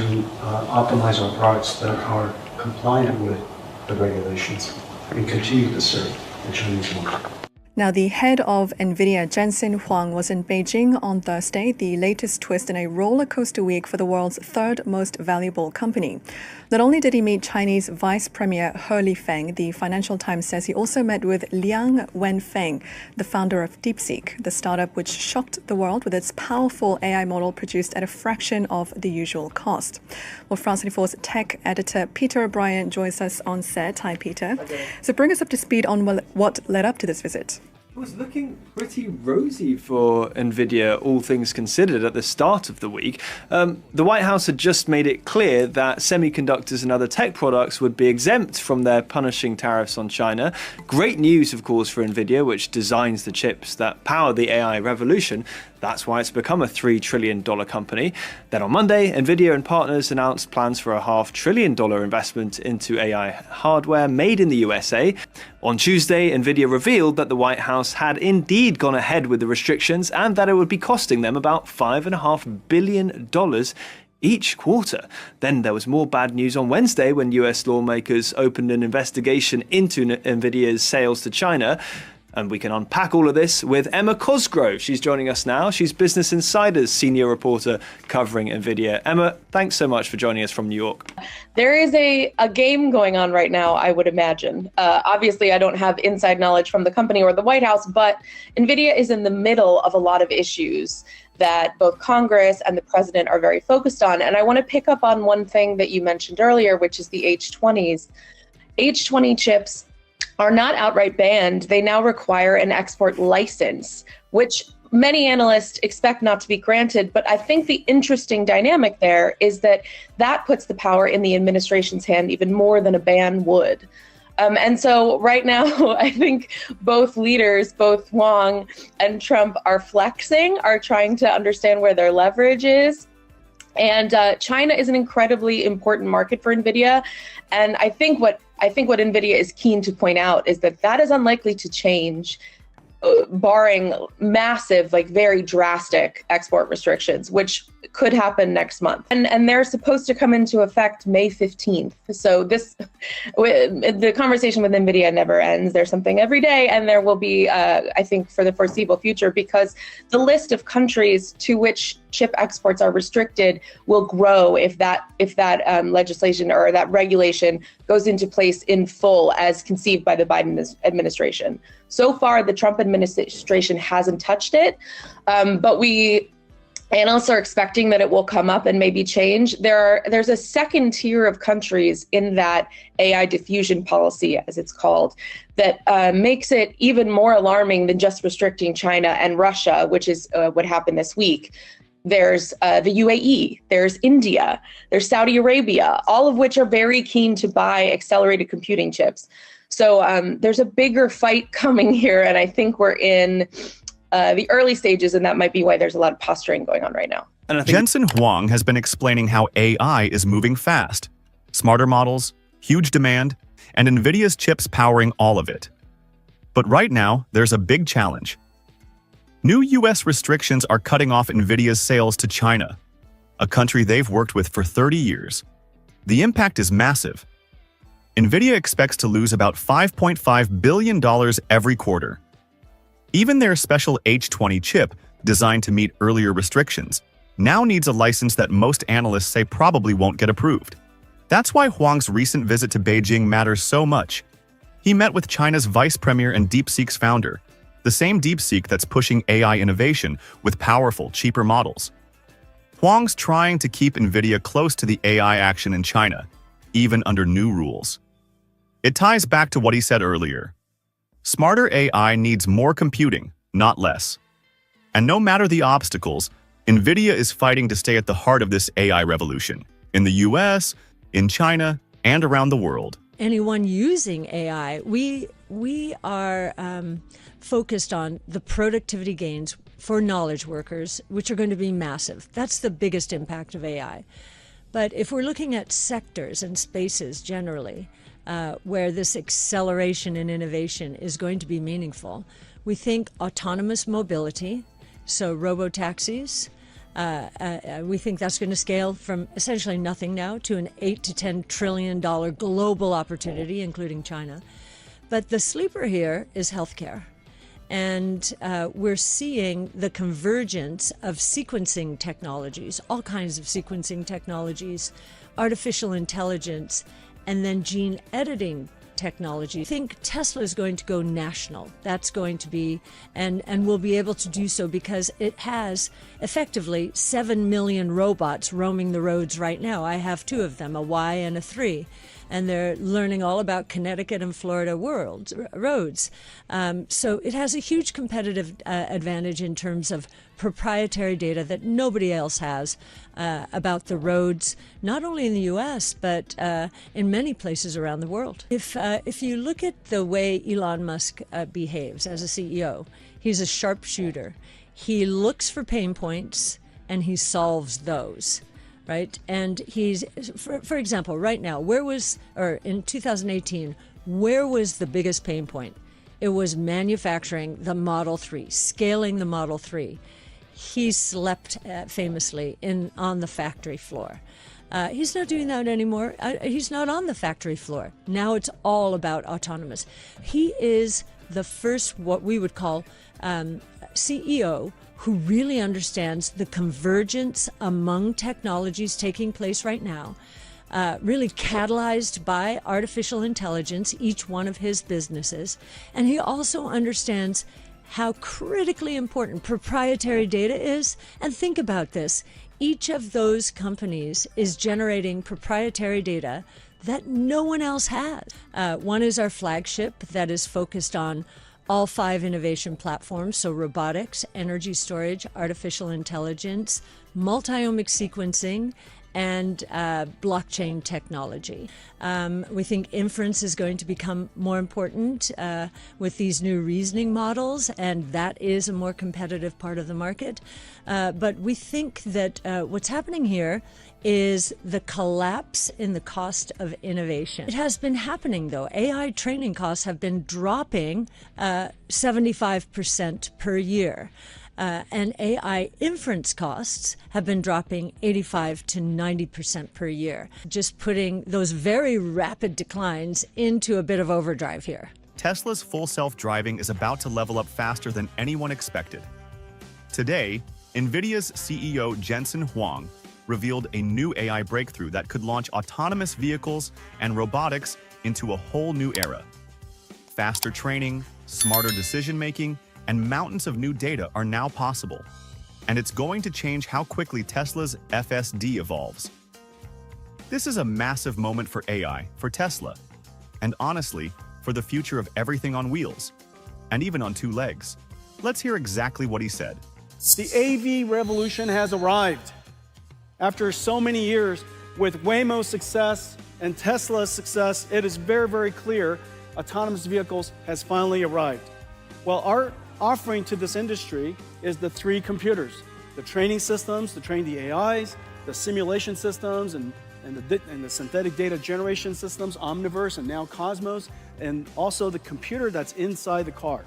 Speaker 14: optimize our products that are compliant with the regulations and continue to serve the Chinese market.
Speaker 15: Now, the head of NVIDIA, Jensen Huang, was in Beijing on Thursday, the latest twist in a roller coaster week for the world's third most valuable company. Not only did he meet Chinese Vice Premier He Lifeng, the Financial Times says he also met with Liang Wenfeng, the founder of DeepSeek, the startup which shocked the world with its powerful AI model produced at a fraction of the usual cost. Well, France 24's tech editor Peter O'Brien joins us on set. Hi, Peter. So bring us up to speed on what led up to this visit.
Speaker 16: It was looking pretty rosy for NVIDIA, all things considered, at the start of the week. The White House had just made it clear that semiconductors and other tech products would be exempt from their punishing tariffs on China. Great news, of course, for NVIDIA, which designs the chips that power the AI revolution. That's why it's become a $3 trillion company. Then on Monday, NVIDIA and partners announced plans for a $500 billion investment into AI hardware made in the USA. On Tuesday, NVIDIA revealed that the White House had indeed gone ahead with the restrictions and that it would be costing them about $5.5 billion each quarter. Then there was more bad news on Wednesday when US lawmakers opened an investigation into NVIDIA's sales to China. And we can unpack all of this with Emma Cosgrove. She's joining us now. She's Business Insider's senior reporter covering NVIDIA. Emma, thanks so much for joining us from New York.
Speaker 17: There is a game going on right now, I would imagine. Obviously, I don't have inside knowledge from the company or the White House, but NVIDIA is in the middle of a lot of issues that both Congress and the president are very focused on. And I want to pick up on one thing that you mentioned earlier, which is the H20s. H20 chips are not outright banned. They now require an export license, which many analysts expect not to be granted. But I think the interesting dynamic there is that puts the power in the administration's hand even more than a ban would. And so right now, I think both leaders, both Huang and Trump, are flexing, are trying to understand where their leverage is. And China is an incredibly important market for NVIDIA. And I think what NVIDIA is keen to point out is that is unlikely to change, barring massive, very drastic export restrictions, which could happen next month. And they're supposed to come into effect May 15th. So the conversation with NVIDIA never ends. There's something every day, and there will be, I think, for the foreseeable future, because the list of countries to which chip exports are restricted will grow if that legislation or that regulation goes into place in full as conceived by the Biden administration. So far, the Trump administration hasn't touched it, but analysts are expecting that it will come up and maybe change. There's a second tier of countries in that AI diffusion policy, as it's called, that makes it even more alarming than just restricting China and Russia, which is what happened this week. There's the UAE, there's India, there's Saudi Arabia, all of which are very keen to buy accelerated computing chips. So there's a bigger fight coming here, and I think we're in the early stages, and that might be why there's a lot of posturing going on right now.
Speaker 4: Jensen Huang has been explaining how AI is moving fast. Smarter models, huge demand, and NVIDIA's chips powering all of it. But right now, there's a big challenge. New US restrictions are cutting off NVIDIA's sales to China, a country they've worked with for 30 years. The impact is massive. NVIDIA expects to lose about $5.5 billion every quarter. Even their special H20 chip, designed to meet earlier restrictions, now needs a license that most analysts say probably won't get approved. That's why Huang's recent visit to Beijing matters so much. He met with China's vice premier and DeepSeek's founder, the same DeepSeek that's pushing AI innovation with powerful, cheaper models. Huang's trying to keep NVIDIA close to the AI action in China, even under new rules. It ties back to what he said earlier. Smarter AI needs more computing, not less. And no matter the obstacles, NVIDIA is fighting to stay at the heart of this AI revolution, in the US, in China, and around the world.
Speaker 18: Anyone using AI, we are focused on the productivity gains for knowledge workers, which are going to be massive. That's the biggest impact of AI. But if we're looking at sectors and spaces generally, where this acceleration in innovation is going to be meaningful, we think autonomous mobility, so robo-taxis, we think that's going to scale from essentially nothing now to an $8 to $10 trillion global opportunity, including China. But the sleeper here is healthcare. And we're seeing the convergence of sequencing technologies, all kinds of sequencing technologies, artificial intelligence, and then gene editing technology. I think Tesla is going to go national. That's going to be, and will be able to do so because it has effectively 7 million robots roaming the roads right now. I have 2 of them, a Y and a 3. And they're learning all about Connecticut and Florida roads. So it has a huge competitive advantage in terms of proprietary data that nobody else has about the roads, not only in the US, but in many places around the world. If you look at the way Elon Musk behaves as a CEO, he's a sharpshooter. He looks for pain points and he solves those. Right. And he's, for example, right now, in 2018, where was the biggest pain point? It was manufacturing the Model 3, scaling the Model 3. He slept famously on the factory floor. He's not doing that anymore. He's not on the factory floor. Now it's all about autonomous. He is the first, what we would call CEO who really understands the convergence among technologies taking place right now, really catalyzed by artificial intelligence, each one of his businesses. And he also understands how critically important proprietary data is. And think about this. Each of those companies is generating proprietary data that no one else has. One is our flagship that is focused on all 5 innovation platforms, so robotics, energy storage, artificial intelligence, multi-omic sequencing, and blockchain technology. We think inference is going to become more important with these new reasoning models, and that is a more competitive part of the market. But we think that what's happening here is the collapse in the cost of innovation. It has been happening, though. AI training costs have been dropping 75% per year. And AI inference costs have been dropping 85 to 90% per year, just putting those very rapid declines into a bit of overdrive here.
Speaker 4: Tesla's full self-driving is about to level up faster than anyone expected. Today, NVIDIA's CEO Jensen Huang revealed a new AI breakthrough that could launch autonomous vehicles and robotics into a whole new era. Faster training, smarter decision-making, and mountains of new data are now possible. And it's going to change how quickly Tesla's FSD evolves. This is a massive moment for AI, for Tesla, and honestly, for the future of everything on wheels, and even on 2 legs. Let's hear exactly what he said.
Speaker 19: The AV revolution has arrived. After so many years, with Waymo's success and Tesla's success, it is very, very clear autonomous vehicles has finally arrived. Well, our offering to this industry is the 3 computers, the training systems to train the AIs, the simulation systems, and the synthetic data generation systems, Omniverse and now Cosmos, and also the computer that's inside the car.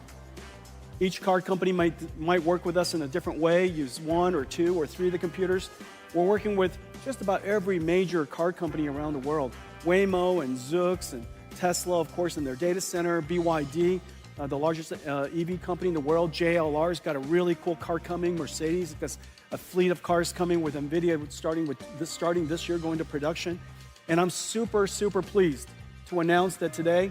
Speaker 19: Each car company might work with us in a different way, use 1 or 2 or 3 of the computers. We're working with just about every major car company around the world. Waymo and Zoox and Tesla, of course, in their data center, BYD, the largest EV company in the world, JLR's got a really cool car coming. Mercedes has a fleet of cars coming with NVIDIA starting this year, going to production. And I'm super, super pleased to announce that today,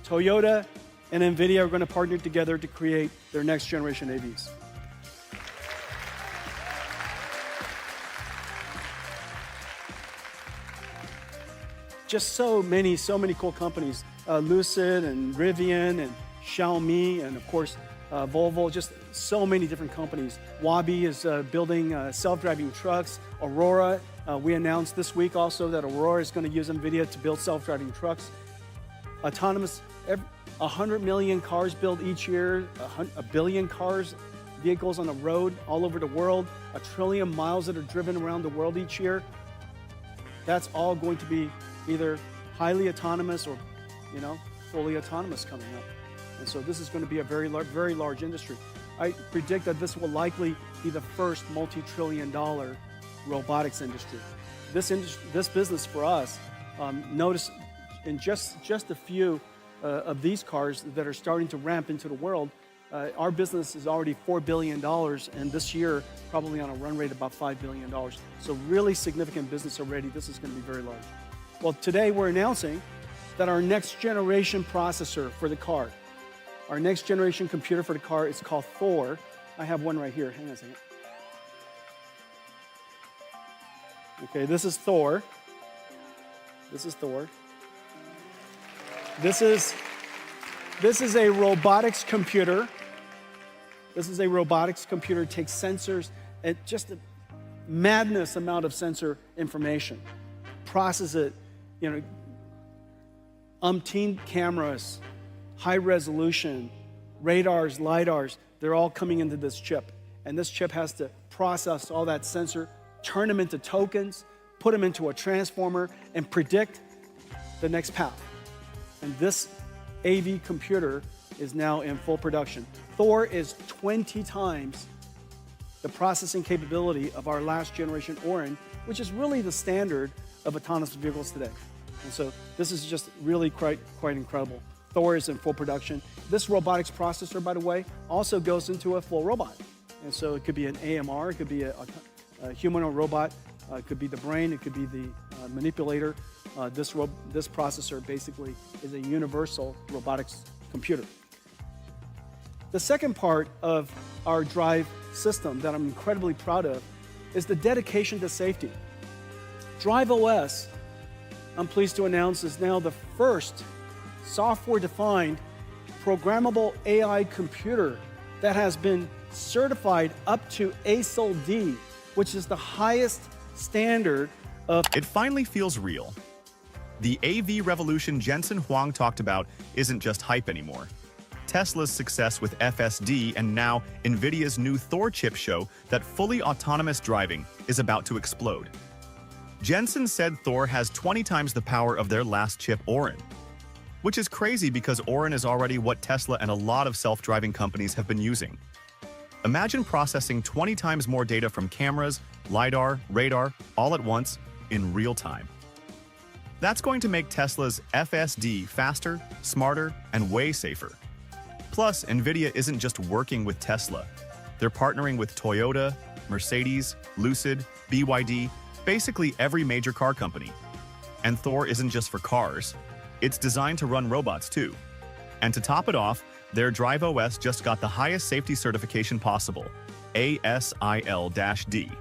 Speaker 19: Toyota and NVIDIA are going to partner together to create their next generation AVs. Just so many cool companies, Lucid and Rivian and Xiaomi, and of course, Volvo, just so many different companies. Wabi is building self-driving trucks. Aurora, we announced this week also that Aurora is going to use NVIDIA to build self-driving trucks. Autonomous, 100 million cars built each year, a billion vehicles on the road all over the world, 1 trillion miles that are driven around the world each year. That's all going to be either highly autonomous or, fully autonomous coming up. And so this is going to be a very large industry. I predict that this will likely be the first multi-trillion-dollar robotics industry. This business for us, notice in just a few of these cars that are starting to ramp into the world, our business is already $4 billion, and this year probably on a run rate about $5 billion. So really significant business already. This is going to be very large. Well, today we're announcing that our next generation processor for the car, our next generation computer for the car is called Thor. I have one right here. Hang on a second. Okay, this is Thor. This is Thor. This is a robotics computer. This is a robotics computer. It takes sensors and just a madness amount of sensor information, process it, umpteen cameras, high resolution, radars, lidars, they're all coming into this chip. And this chip has to process all that sensor, turn them into tokens, put them into a transformer, and predict the next path. And this AV computer is now in full production. Thor is 20 times the processing capability of our last generation Orin, which is really the standard of autonomous vehicles today. And so this is just really quite incredible. Thor is in full production. This robotics processor, by the way, also goes into a full robot. And so it could be an AMR, it could be a humanoid robot, it could be the brain, it could be the manipulator. This processor basically is a universal robotics computer. The second part of our drive system that I'm incredibly proud of is the dedication to safety. Drive OS, I'm pleased to announce, is now the first software-defined programmable AI computer that has been certified up to ASIL D, which is the highest standard of...
Speaker 4: It finally feels real. The AV revolution Jensen Huang talked about isn't just hype anymore. Tesla's success with FSD and now NVIDIA's new Thor chip show that fully autonomous driving is about to explode. Jensen said Thor has 20 times the power of their last chip Orin, which is crazy because Orin is already what Tesla and a lot of self-driving companies have been using. Imagine processing 20 times more data from cameras, LiDAR, radar, all at once, in real time. That's going to make Tesla's FSD faster, smarter, and way safer. Plus, NVIDIA isn't just working with Tesla. They're partnering with Toyota, Mercedes, Lucid, BYD, basically every major car company. And Thor isn't just for cars. It's designed to run robots too. And to top it off, their Drive OS just got the highest safety certification possible, ASIL-D.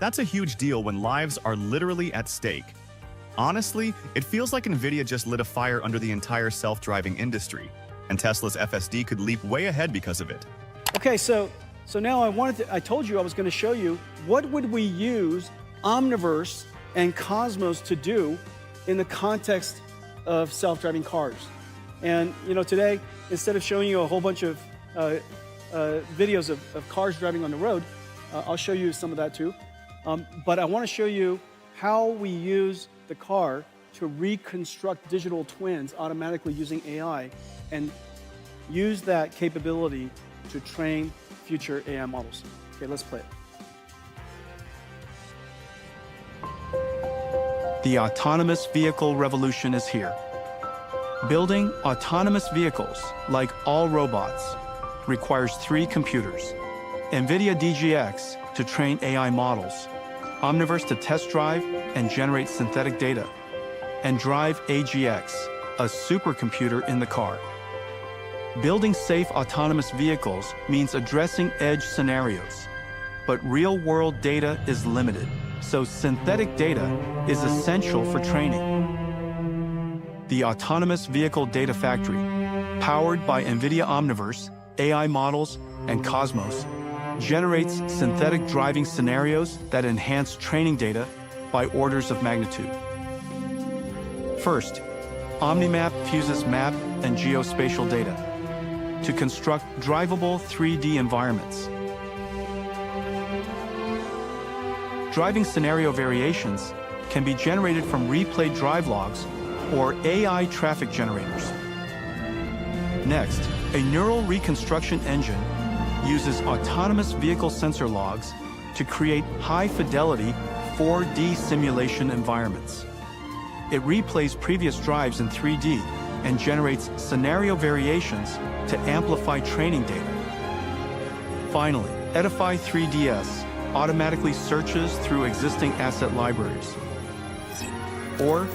Speaker 4: That's a huge deal when lives are literally at stake. Honestly, it feels like NVIDIA just lit a fire under the entire self-driving industry, and Tesla's FSD could leap way ahead because of it.
Speaker 19: Okay, so now I told you I was going to show you what would we use Omniverse and Cosmos to do in the context of self-driving cars. And today, instead of showing you a whole bunch of videos of cars driving on the road, I'll show you some of that too. But I want to show you how we use the car to reconstruct digital twins automatically using AI and use that capability to train future AI models. Okay, let's play it. The autonomous vehicle revolution is here. Building autonomous vehicles, like all robots, requires 3 computers. NVIDIA DGX to train AI models, Omniverse to test drive and generate synthetic data, and Drive AGX, a supercomputer in the car. Building safe autonomous vehicles means addressing edge scenarios, but real-world data is limited, so synthetic data is essential for training. The Autonomous Vehicle Data Factory, powered by NVIDIA Omniverse
Speaker 12: AI models, and Cosmos, generates synthetic driving scenarios that enhance training data by orders of magnitude. First, OmniMap fuses map and geospatial data to construct drivable 3D environments. Driving scenario variations can be generated from replayed drive logs or AI traffic generators. Next, a neural reconstruction engine uses autonomous vehicle sensor logs to create high-fidelity 4D simulation environments. It replays previous drives in 3D and generates scenario variations to amplify training data. Finally, Edify 3DS automatically searches through existing asset libraries or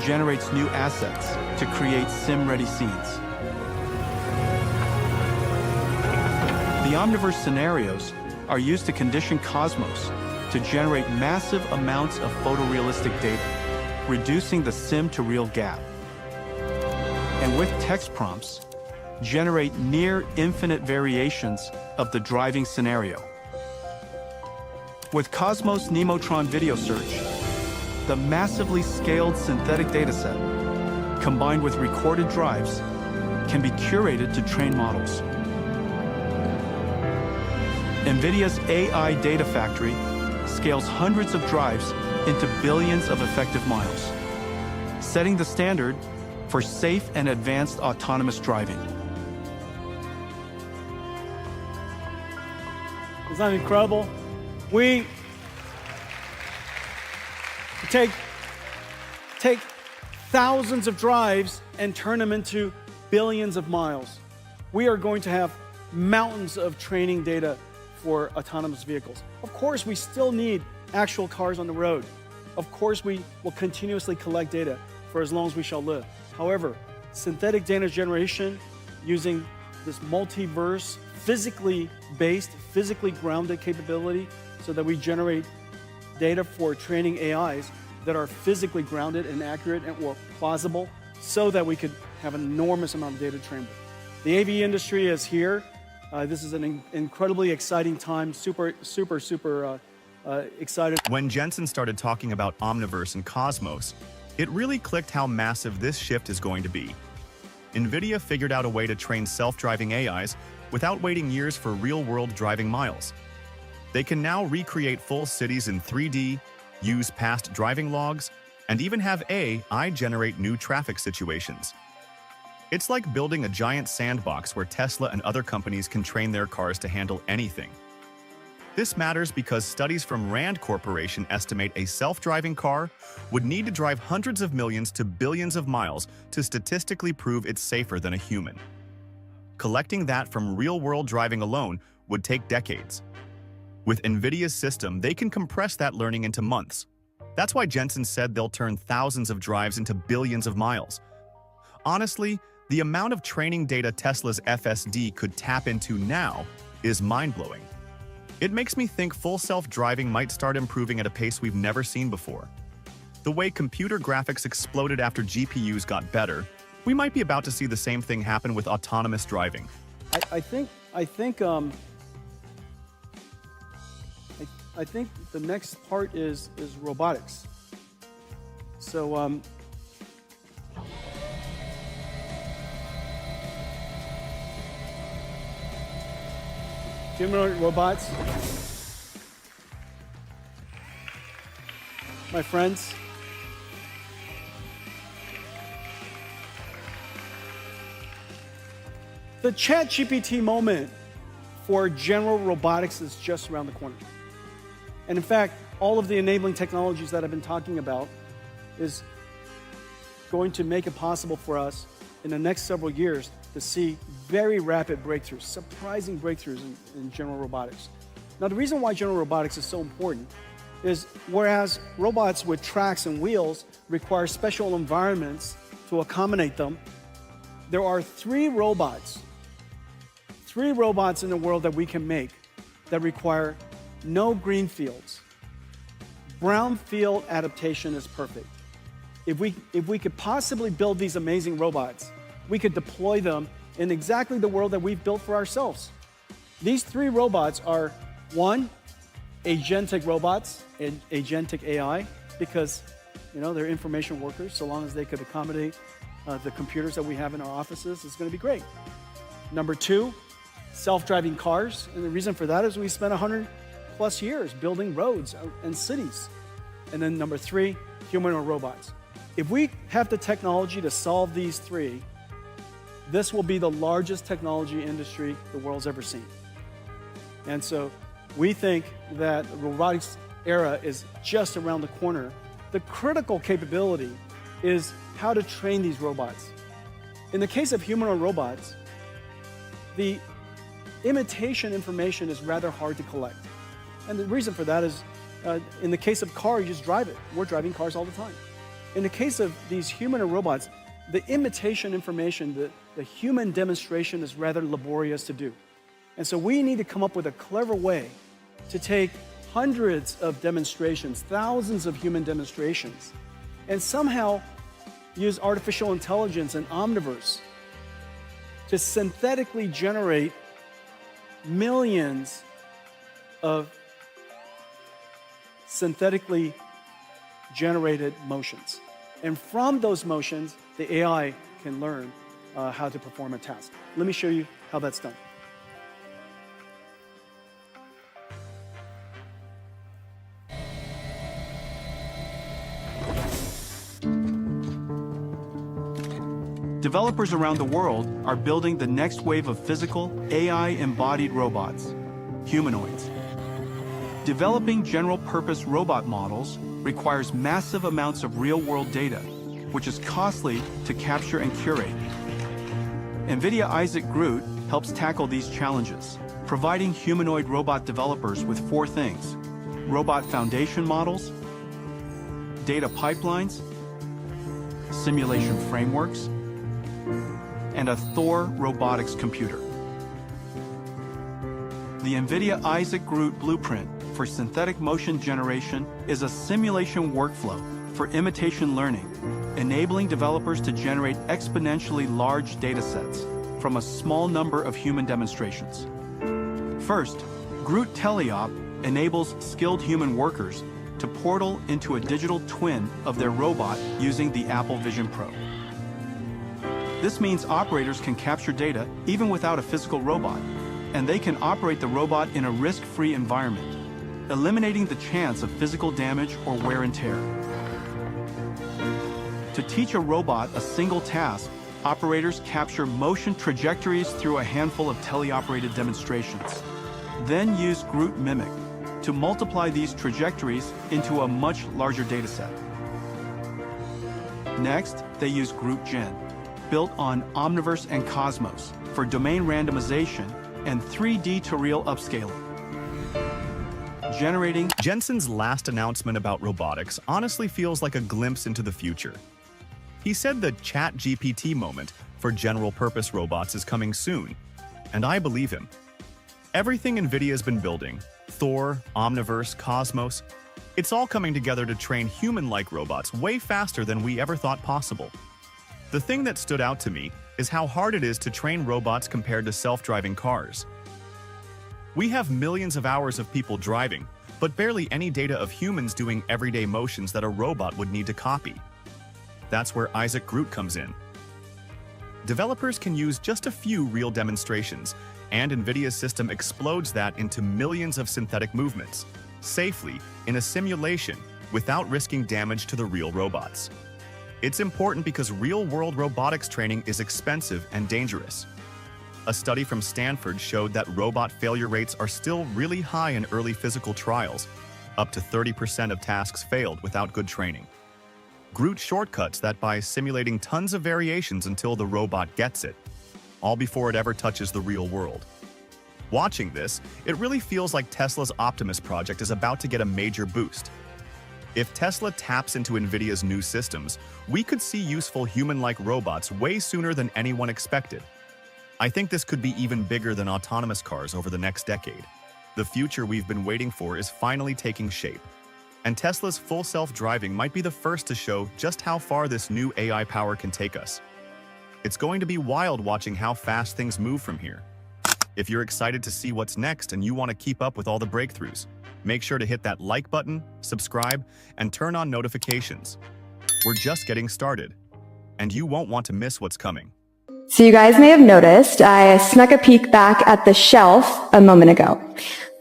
Speaker 12: generates new assets to create sim-ready scenes. The Omniverse scenarios are used to condition Cosmos to generate massive amounts of photorealistic data, reducing the sim-to-real gap. And with text prompts, generate near infinite variations of the driving scenario. With Cosmos Nemotron Video Search, the massively scaled synthetic dataset, combined with recorded drives, can be curated to train models. NVIDIA's AI Data Factory scales hundreds of drives into billions of effective miles, setting the standard for safe and advanced autonomous driving.
Speaker 19: Isn't that incredible? We take thousands of drives and turn them into billions of miles. We are going to have mountains of training data for autonomous vehicles. Of course, we still need actual cars on the road. Of course, we will continuously collect data for as long as we shall live. However, synthetic data generation using this multiverse, physically based, physically grounded capability so that we generate data for training AIs that are physically grounded and accurate and or plausible so that we could have an enormous amount of data trained. The AV industry is here. This is an incredibly exciting time, super excited.
Speaker 4: When Jensen started talking about Omniverse and Cosmos, it really clicked how massive this shift is going to be. NVIDIA figured out a way to train self-driving AIs without waiting years for real-world driving miles. They can now recreate full cities in 3D, use past driving logs, and even have AI generate new traffic situations. It's like building a giant sandbox where Tesla and other companies can train their cars to handle anything. This matters because studies from Rand Corporation estimate a self-driving car would need to drive hundreds of millions to billions of miles to statistically prove it's safer than a human. Collecting that from real-world driving alone would take decades. With NVIDIA's system, they can compress that learning into months. That's why Jensen said they'll turn thousands of drives into billions of miles. Honestly, the amount of training data Tesla's FSD could tap into now is mind-blowing. It makes me think full self-driving might start improving at a pace we've never seen before. The way computer graphics exploded after GPUs got better, we might be about to see the same thing happen with autonomous driving.
Speaker 19: I think the next part is robotics. So humanoid robots, my friends. The ChatGPT moment for general robotics is just around the corner. And in fact, all of the enabling technologies that I've been talking about is going to make it possible for us in the next several years to see very rapid breakthroughs, surprising breakthroughs in general robotics. Now, the reason why general robotics is so important is whereas robots with tracks and wheels require special environments to accommodate them, there are three robots in the world that we can make that require no green fields. Brownfield adaptation is perfect. If we could possibly build these amazing robots, we could deploy them in exactly the world that we've built for ourselves. These three robots are, one, agentic robots, agentic AI, because they're information workers. So long as they could accommodate the computers that we have in our offices, it's going to be great. Number two, self-driving cars. And the reason for that is we spent 100+ years building roads and cities. And then number three, humanoid robots. If we have the technology to solve these three, this will be the largest technology industry the world's ever seen. And so we think that the robotics era is just around the corner. The critical capability is how to train these robots. In the case of humanoid robots, the imitation information is rather hard to collect. And the reason for that is, in the case of car, you just drive it. We're driving cars all the time. In the case of these humanoid robots, the imitation information, the human demonstration is rather laborious to do. And so we need to come up with a clever way to take hundreds of demonstrations, thousands of human demonstrations, and somehow use artificial intelligence and omniverse to synthetically generate millions of synthetically generated motions. And from those motions, the AI can learn how to perform a task. Let me show you how that's done. Developers around the world are building the next wave of physical, AI-embodied robots, humanoids. Developing general-purpose robot models requires massive amounts of real-world data, which is costly to capture and curate. NVIDIA Isaac GR00T helps tackle these challenges, providing humanoid robot developers with four things: robot foundation models, data pipelines, simulation frameworks, and a Thor robotics computer. The NVIDIA Isaac GR00T blueprint for synthetic motion generation is a simulation workflow for imitation learning, enabling developers to generate exponentially large datasets from a small number of human demonstrations. First, GR00T Teleop enables skilled human workers to portal into a digital twin of their robot using the Apple Vision Pro. This means operators can capture data even without a physical robot, and they can operate the robot in a risk-free environment, eliminating the chance of physical damage or wear and tear. To teach a robot a single task, operators capture motion trajectories through a handful of teleoperated demonstrations, then use GR00T Mimic to multiply these trajectories into a much larger dataset. Next, they use GR00T Gen, built on Omniverse and Cosmos for domain randomization and 3D to real upscaling.
Speaker 4: Jensen's last announcement about robotics honestly feels like a glimpse into the future. He said the ChatGPT moment for general-purpose robots is coming soon, and I believe him. Everything NVIDIA's been building, Thor, Omniverse, Cosmos, it's all coming together to train human-like robots way faster than we ever thought possible. The thing that stood out to me is how hard it is to train robots compared to self-driving cars. We have millions of hours of people driving, but barely any data of humans doing everyday motions that a robot would need to copy. That's where Isaac GR00T comes in. Developers can use just a few real demonstrations, and NVIDIA's system explodes that into millions of synthetic movements, safely, in a simulation, without risking damage to the real robots. It's important because real-world robotics training is expensive and dangerous. A study from Stanford showed that robot failure rates are still really high in early physical trials. Up to 30% of tasks failed without good training. GR00T shortcuts that by simulating tons of variations until the robot gets it, all before it ever touches the real world. Watching this, it really feels like Tesla's Optimus project is about to get a major boost. If Tesla taps into NVIDIA's new systems, we could see useful human-like robots way sooner than anyone expected. I think this could be even bigger than autonomous cars over the next decade. The future we've been waiting for is finally taking shape. And Tesla's full self-driving might be the first to show just how far this new AI power can take us. It's going to be wild watching how fast things move from here. If you're excited to see what's next and you want to keep up with all the breakthroughs, make sure to hit that like button, subscribe, and turn on notifications. We're just getting started, and you won't want to miss what's coming.
Speaker 20: So you guys may have noticed I snuck a peek back at the shelf a moment ago.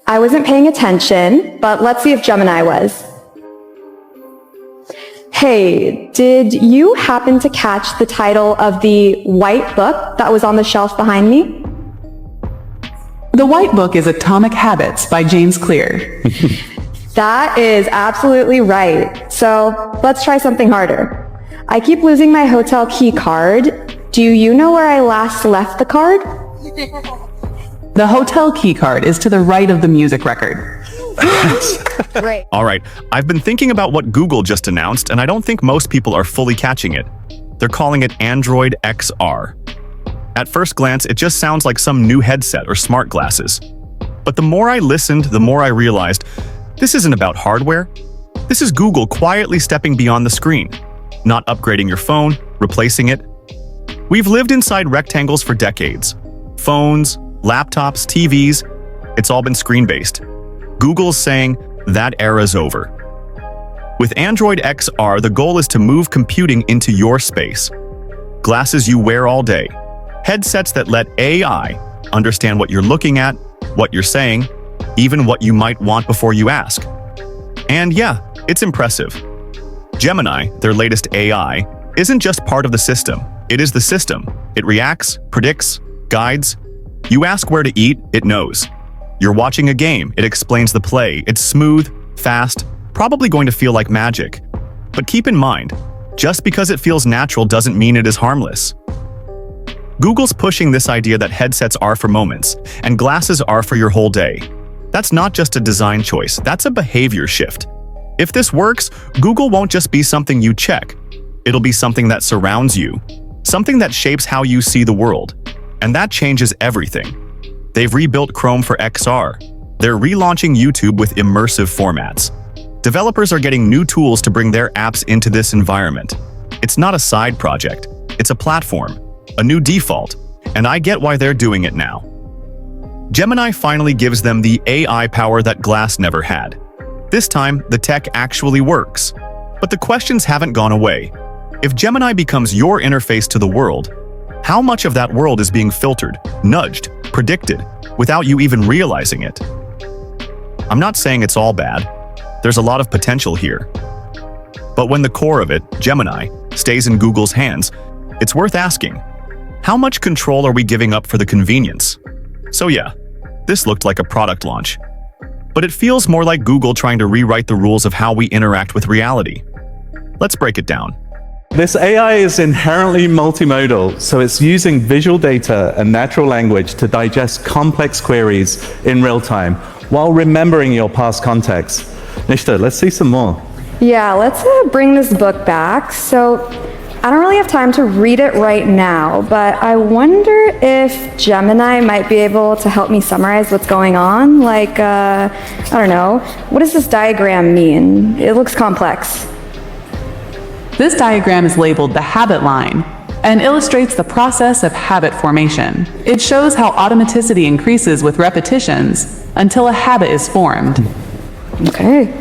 Speaker 20: I wasn't paying attention, but let's see if Gemini was. Hey, did you happen to catch the title of the white book that was on the shelf behind me?
Speaker 21: The white book is Atomic Habits by James Clear.
Speaker 20: That is absolutely right. So let's try something harder. I keep losing my hotel key card. Do you know where I last left the card?
Speaker 21: The hotel key card is to the right of the music record.
Speaker 20: Great.
Speaker 4: All right, I've been thinking about what Google just announced, and I don't think most people are fully catching it. They're calling it Android XR. At first glance, it just sounds like some new headset or smart glasses. But the more I listened, the more I realized this isn't about hardware. This is Google quietly stepping beyond the screen, not upgrading your phone, replacing it. We've lived inside rectangles for decades. Phones, laptops, TVs, it's all been screen-based. Google's saying that era's over. With Android XR, the goal is to move computing into your space. Glasses you wear all day. Headsets that let AI understand what you're looking at, what you're saying, even what you might want before you ask. And yeah, it's impressive. Gemini, their latest AI, isn't just part of the system. It is the system. It reacts, predicts, guides. You ask where to eat, it knows. You're watching a game, it explains the play. It's smooth, fast, probably going to feel like magic. But keep in mind, just because it feels natural doesn't mean it is harmless. Google's pushing this idea that headsets are for moments, and glasses are for your whole day. That's not just a design choice, that's a behavior shift. If this works, Google won't just be something you check. It'll be something that surrounds you, something that shapes how you see the world. And that changes everything. They've rebuilt Chrome for XR. They're relaunching YouTube with immersive formats. Developers are getting new tools to bring their apps into this environment. It's not a side project, it's a platform. A new default, and I get why they're doing it now. Gemini finally gives them the AI power that Glass never had. This time, the tech actually works. But the questions haven't gone away. If Gemini becomes your interface to the world, how much of that world is being filtered, nudged, predicted, without you even realizing it? I'm not saying it's all bad. There's a lot of potential here. But when the core of it, Gemini, stays in Google's hands, it's worth asking, how much control are we giving up for the convenience? So yeah, this looked like a product launch. But it feels more like Google trying to rewrite the rules of how we interact with reality. Let's break it down.
Speaker 5: This AI is inherently multimodal, so it's using visual data and natural language to digest complex queries in real time, while remembering your past context. Nishta, let's see some more.
Speaker 20: Yeah, let's bring this book back. So I don't really have time to read it right now, but I wonder if Gemini might be able to help me summarize what's going on. Like, I don't know, what does this diagram mean? It looks complex.
Speaker 21: This diagram is labeled the habit line and illustrates the process of habit formation. It shows how automaticity increases with repetitions until a habit is formed.
Speaker 20: Okay.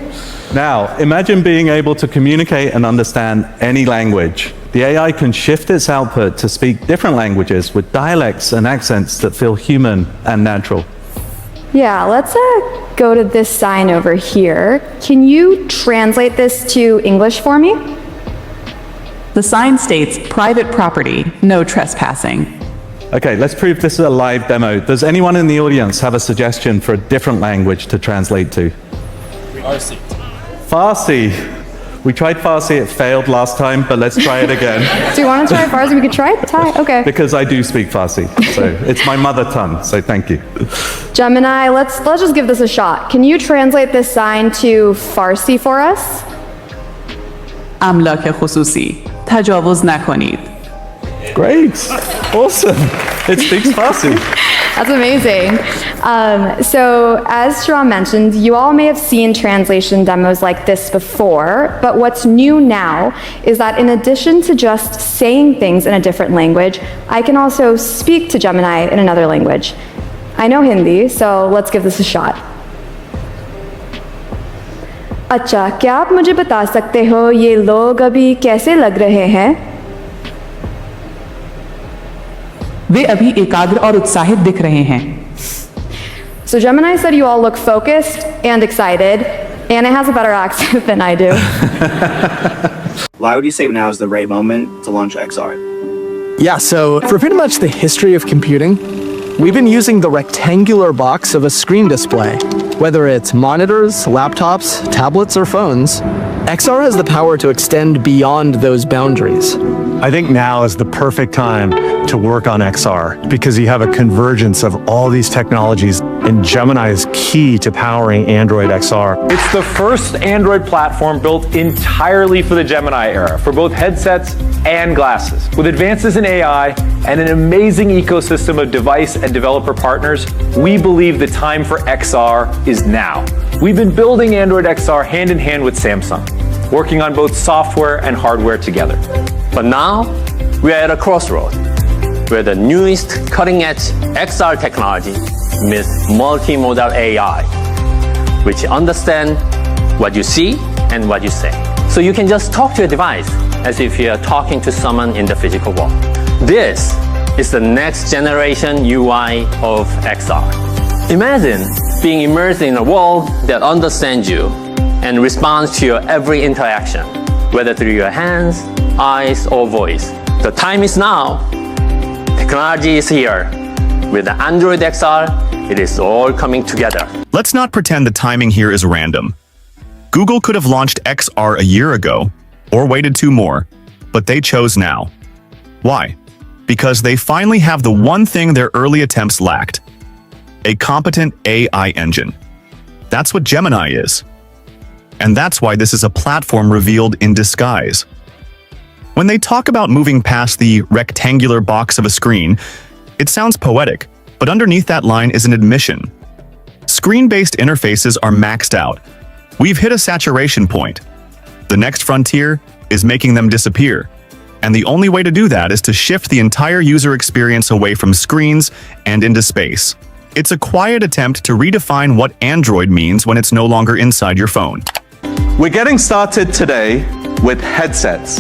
Speaker 5: Now, imagine being able to communicate and understand any language. The AI can shift its output to speak different languages with dialects and accents that feel human and natural.
Speaker 20: Yeah, let's go to this sign over here. Can you translate this to English for me?
Speaker 21: The sign states private property, no trespassing.
Speaker 5: Okay, let's prove this is a live demo. Does anyone in the audience have a suggestion for a different language to translate to?
Speaker 10: Farsi.
Speaker 5: Farsi. We tried Farsi, it failed last time, but let's try it again.
Speaker 20: Do you want to try Farsi? We could try it? Okay.
Speaker 5: Because I do speak Farsi, so it's my mother tongue, so thank you.
Speaker 20: Gemini, let's just give this a shot. Can you translate this sign to Farsi for us?
Speaker 21: املاک خصوصی تجاوز نکنید.
Speaker 5: Great. Awesome. It speaks Farsi.
Speaker 20: That's amazing. So as Sharon mentioned, you all may have seen translation demos like this before, but what's new now is that in addition to just saying things in a different language, I can also speak to Gemini in another language. I know Hindi, so let's give this a shot. अच्छा, क्या आप मुझे बता सकते हो ये लोग अभी कैसे लग रहे हैं?
Speaker 21: वे अभी एकाग्र और उत्साहित दिख रहे हैं.
Speaker 20: So Gemini said you all look focused and excited, and it has a better accent than I do.
Speaker 1: Why would you say now is the right moment to launch XR?
Speaker 22: Yeah, so for pretty much the history of computing, we've been using the rectangular box of a screen display. Whether it's monitors, laptops, tablets, or phones, XR has the power to extend beyond those boundaries.
Speaker 23: I think now is the perfect time to work on XR because you have a convergence of all these technologies, and Gemini is key to powering Android XR.
Speaker 24: It's the first Android platform built entirely for the Gemini era, for both headsets and glasses. With advances in AI and an amazing ecosystem of device and developer partners, we believe the time for XR is now. We've been building Android XR hand in hand with Samsung, working on both software and hardware together.
Speaker 25: But now, we are at a crossroad where the newest cutting-edge XR technology meets multimodal AI, which understand what you see and what you say. So you can just talk to a device as if you are talking to someone in the physical world. This is the next generation UI of XR. Imagine being immersed in a world that understands you and responds to your every interaction, whether through your hands, eyes, or voice. The time is now. Technology is here. With the Android XR, it is all coming together.
Speaker 4: Let's not pretend the timing here is random. Google could have launched XR a year ago, or waited 2 more, but they chose now. Why? Because they finally have the one thing their early attempts lacked: a competent AI engine. That's what Gemini is. And that's why this is a platform revealed in disguise. When they talk about moving past the rectangular box of a screen, it sounds poetic, but underneath that line is an admission. Screen-based interfaces are maxed out. We've hit a saturation point. The next frontier is making them disappear. And the only way to do that is to shift the entire user experience away from screens and into space. It's a quiet attempt to redefine what Android means when it's no longer inside your phone.
Speaker 26: We're getting started today with headsets.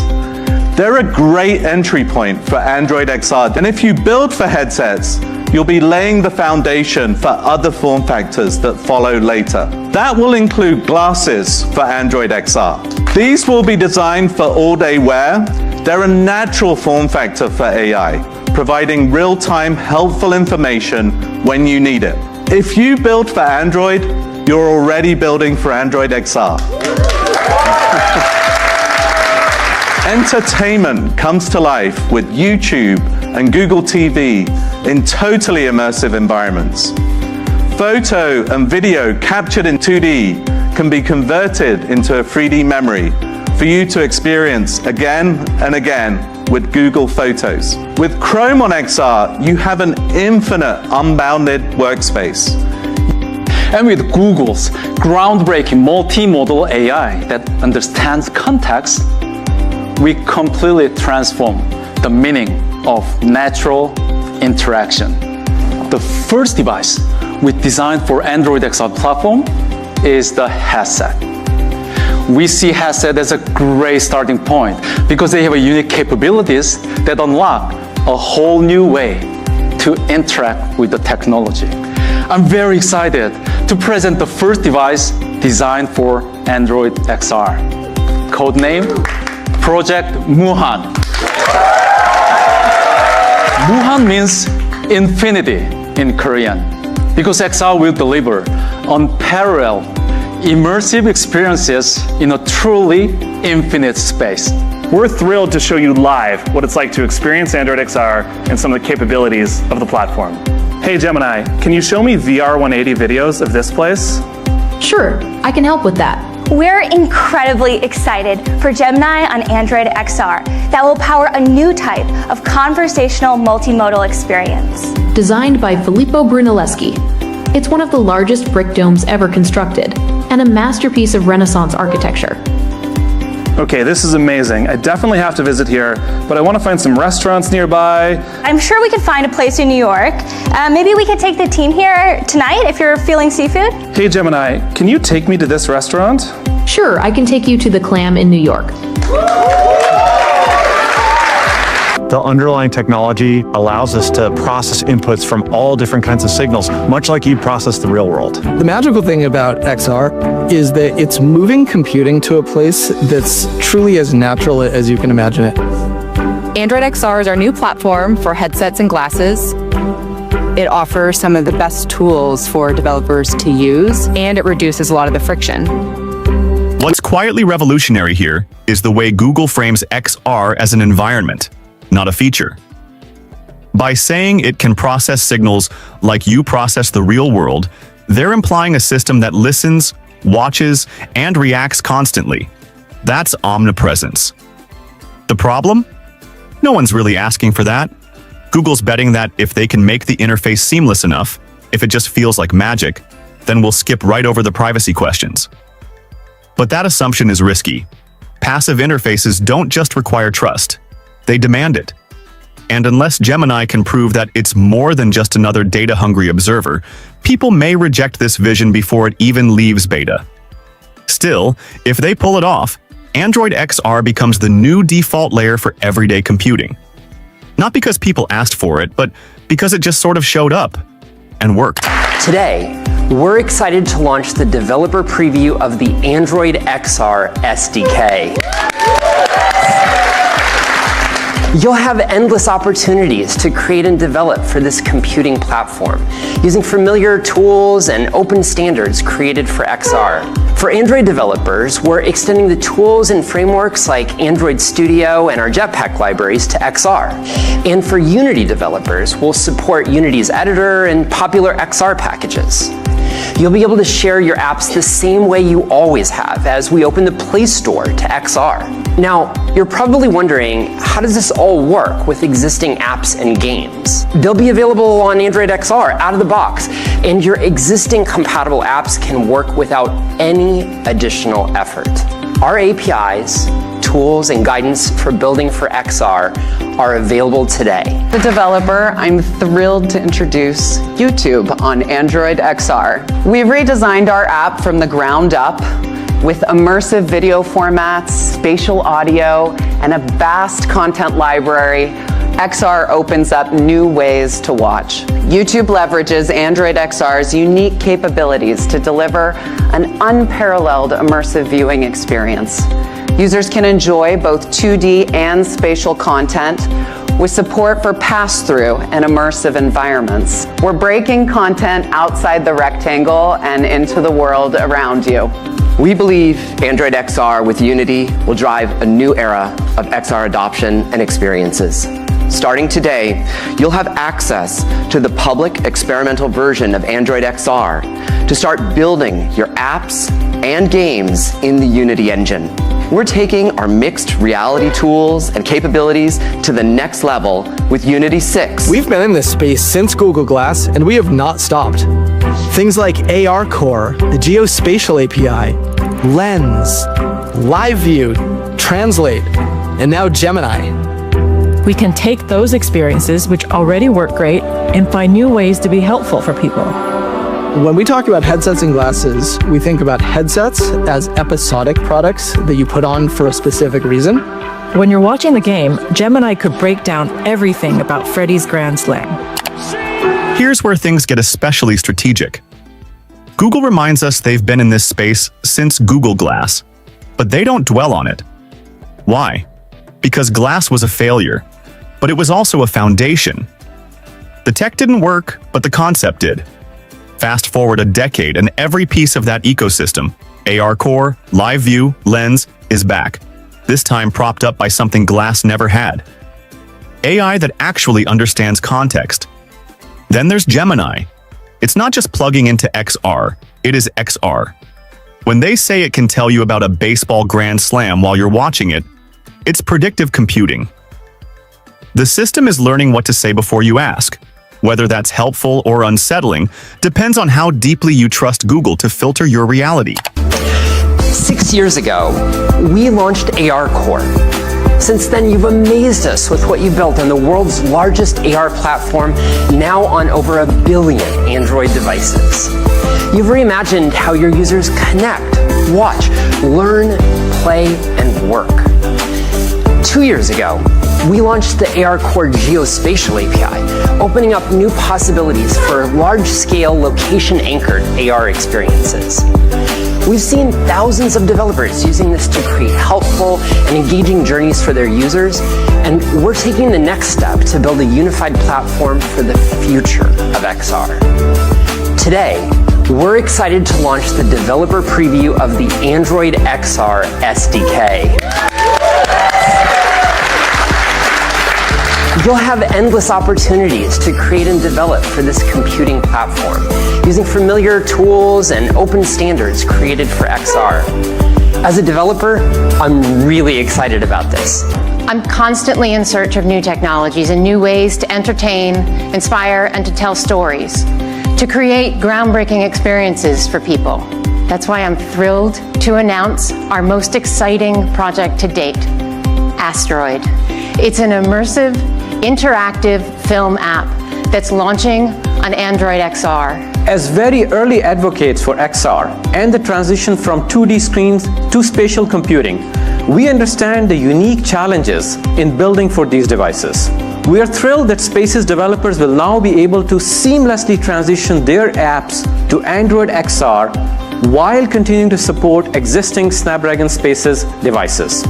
Speaker 26: They're a great entry point for Android XR, and if you build for headsets, you'll be laying the foundation for other form factors that follow later. That will include glasses for Android XR. These will be designed for all-day wear. They're a natural form factor for AI, providing real-time helpful information when you need it. If you build for Android, you're already building for Android XR. Entertainment comes to life with YouTube and Google TV in totally immersive environments. Photo and video captured in 2D can be converted into a 3D memory for you to experience again and again with Google Photos. With Chrome on XR, you have an infinite, unbounded workspace.
Speaker 27: And with Google's groundbreaking multimodal AI that understands context, we completely transform the meaning of natural interaction. The first device we designed for Android XR platform is the headset. We see headset as a great starting point because they have unique capabilities that unlock a whole new way to interact with the technology. I'm very excited to present the first device designed for Android XR. Codename Project Muhan. Muhan means infinity in Korean because XR will deliver unparalleled immersive experiences in a truly infinite space.
Speaker 28: We're thrilled to show you live what it's like to experience Android XR and some of the capabilities of the platform. Hey Gemini, can you show me VR 180 videos of this place?
Speaker 29: Sure, I can help with that.
Speaker 2: We're incredibly excited for Gemini on Android XR that will power a new type of conversational multimodal experience.
Speaker 3: Designed by Filippo Brunelleschi, it's one of the largest brick domes ever constructed and a masterpiece of Renaissance architecture.
Speaker 28: Okay, this is amazing. I definitely have to visit here, but I want to find some restaurants nearby.
Speaker 2: I'm sure we could find a place in New York. Maybe we could take the team here tonight if you're feeling seafood.
Speaker 28: Hey Gemini, can you take me to this restaurant?
Speaker 3: Sure, I can take you to the Clam in New York.
Speaker 23: The underlying technology allows us to process inputs from all different kinds of signals, much like you process the real world.
Speaker 22: The magical thing about XR is that it's moving computing to a place that's truly as natural as you can imagine it.
Speaker 6: Android XR is our new platform for headsets and glasses. It offers some of the best tools for developers to use, and it reduces a lot of the friction.
Speaker 4: What's quietly revolutionary here is the way Google frames XR as an environment, not a feature. By saying it can process signals like you process the real world, they're implying a system that listens, watches, and reacts constantly. That's omnipresence. The problem? No one's really asking for that. Google's betting that if they can make the interface seamless enough, if it just feels like magic, then we'll skip right over the privacy questions. But that assumption is risky. Passive interfaces don't just require trust. They demand it. And unless Gemini can prove that it's more than just another data-hungry observer, people may reject this vision before it even leaves beta. Still, if they pull it off, Android XR becomes the new default layer for everyday computing. Not because people asked for it, but because it just sort of showed up and worked.
Speaker 7: Today, we're excited to launch the developer preview of the Android XR SDK. You'll have endless opportunities to create and develop for this computing platform, using familiar tools and open standards created for XR. For Android developers, we're extending the tools and frameworks like Android Studio and our Jetpack libraries to XR. And for Unity developers, we'll support Unity's editor and popular XR packages. You'll be able to share your apps the same way you always have as we open the Play Store to XR. Now, you're probably wondering, how does this all work with existing apps and games? They'll be available on Android XR out of the box, and your existing compatible apps can work without any additional effort. Our APIs, tools, and guidance for building for XR are available today.
Speaker 27: As a developer, I'm thrilled to introduce YouTube on Android XR. We've redesigned our app from the ground up with immersive video formats, spatial audio, and a vast content library. XR opens up new ways to watch. YouTube leverages Android XR's unique capabilities to deliver an unparalleled immersive viewing experience. Users can enjoy both 2D and spatial content with support for pass-through and immersive environments. We're breaking content outside the rectangle and into the world around you.
Speaker 7: We believe Android XR with Unity will drive a new era of XR adoption and experiences. Starting today, you'll have access to the public experimental version of Android XR to start building your apps and games in the Unity engine. We're taking our mixed reality tools and capabilities to the next level with Unity 6.
Speaker 22: We've been in this space since Google Glass, and we have not stopped. Things like AR Core, the Geospatial API, Lens, Live View, Translate, and now Gemini.
Speaker 8: We can take those experiences, which already work great, and find new ways to be helpful for people.
Speaker 22: When we talk about headsets and glasses, we think about headsets as episodic products that you put on for a specific reason.
Speaker 8: When you're watching the game, Gemini could break down everything about Freddy's Grand Slam.
Speaker 4: Here's where things get especially strategic. Google reminds us they've been in this space since Google Glass, but they don't dwell on it. Why? Because Glass was a failure, but it was also a foundation. The tech didn't work, but the concept did. Fast forward a decade and every piece of that ecosystem, AR Core, Live View, Lens, is back, this time propped up by something Glass never had. AI that actually understands context. Then there's Gemini. It's not just plugging into XR, it is XR. When they say it can tell you about a baseball grand slam while you're watching it, it's predictive computing. The system is learning what to say before you ask. Whether that's helpful or unsettling depends on how deeply you trust Google to filter your reality.
Speaker 7: 6 years ago, we launched AR Core. Since then, you've amazed us with what you built on the world's largest AR platform, now on over 1 billion Android devices. You've reimagined how your users connect, watch, learn, play, and work. 2 years ago, we launched the AR Core Geospatial API, opening up new possibilities for large-scale, location-anchored AR experiences. We've seen thousands of developers using this to create helpful and engaging journeys for their users, and we're taking the next step to build a unified platform for the future of XR. Today, we're excited to launch the developer preview of the Android XR SDK. You'll have endless opportunities to create and develop for this computing platform, using familiar tools and open standards created for XR. As a developer, I'm really excited about this.
Speaker 9: I'm constantly in search of new technologies and new ways to entertain, inspire, and to tell stories, to create groundbreaking experiences for people. That's why I'm thrilled to announce our most exciting project to date, Asteroid. It's an immersive, interactive film app that's launching on Android XR.
Speaker 11: As very early advocates for XR and the transition from 2D screens to spatial computing, we understand the unique challenges in building for these devices. We are thrilled that Spaces developers will now be able to seamlessly transition their apps to Android XR while continuing to support existing Snapdragon Spaces devices.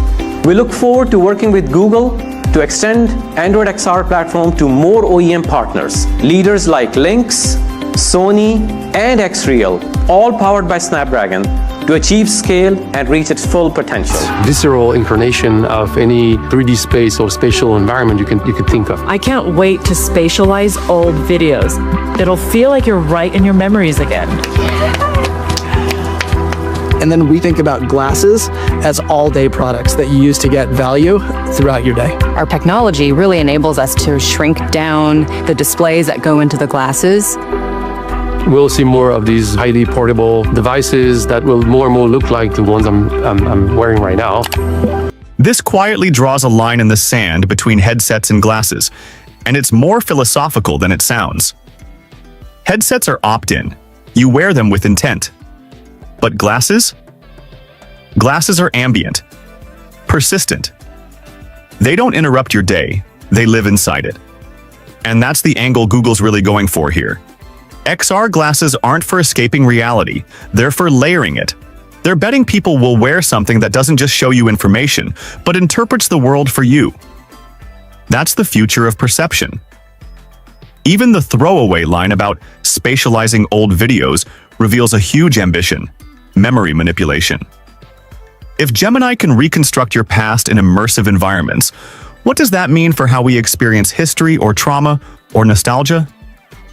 Speaker 11: We look forward to working with Google to extend Android XR platform to more OEM partners, leaders like Lynx, Sony, and XReal, all powered by Snapdragon, to achieve scale and reach its full potential.
Speaker 13: Visceral incarnation of any 3D space or spatial environment you could think of.
Speaker 8: I can't wait to spatialize old videos. It'll feel like you're right in your memories again.
Speaker 22: And then we think about glasses as all-day products that you use to get value throughout your day.
Speaker 6: Our technology really enables us to shrink down the displays that go into the glasses.
Speaker 13: We'll see more of these highly portable devices that will more and more look like the ones I'm wearing right now.
Speaker 4: This quietly draws a line in the sand between headsets and glasses, and it's more philosophical than it sounds. Headsets are opt-in. You wear them with intent. But glasses? Glasses are ambient, persistent. They don't interrupt your day, they live inside it. And that's the angle Google's really going for here. XR glasses aren't for escaping reality, they're for layering it. They're betting people will wear something that doesn't just show you information, but interprets the world for you. That's the future of perception. Even the throwaway line about spatializing old videos reveals a huge ambition: memory manipulation. If Gemini can reconstruct your past in immersive environments, what does that mean for how we experience history or trauma or nostalgia?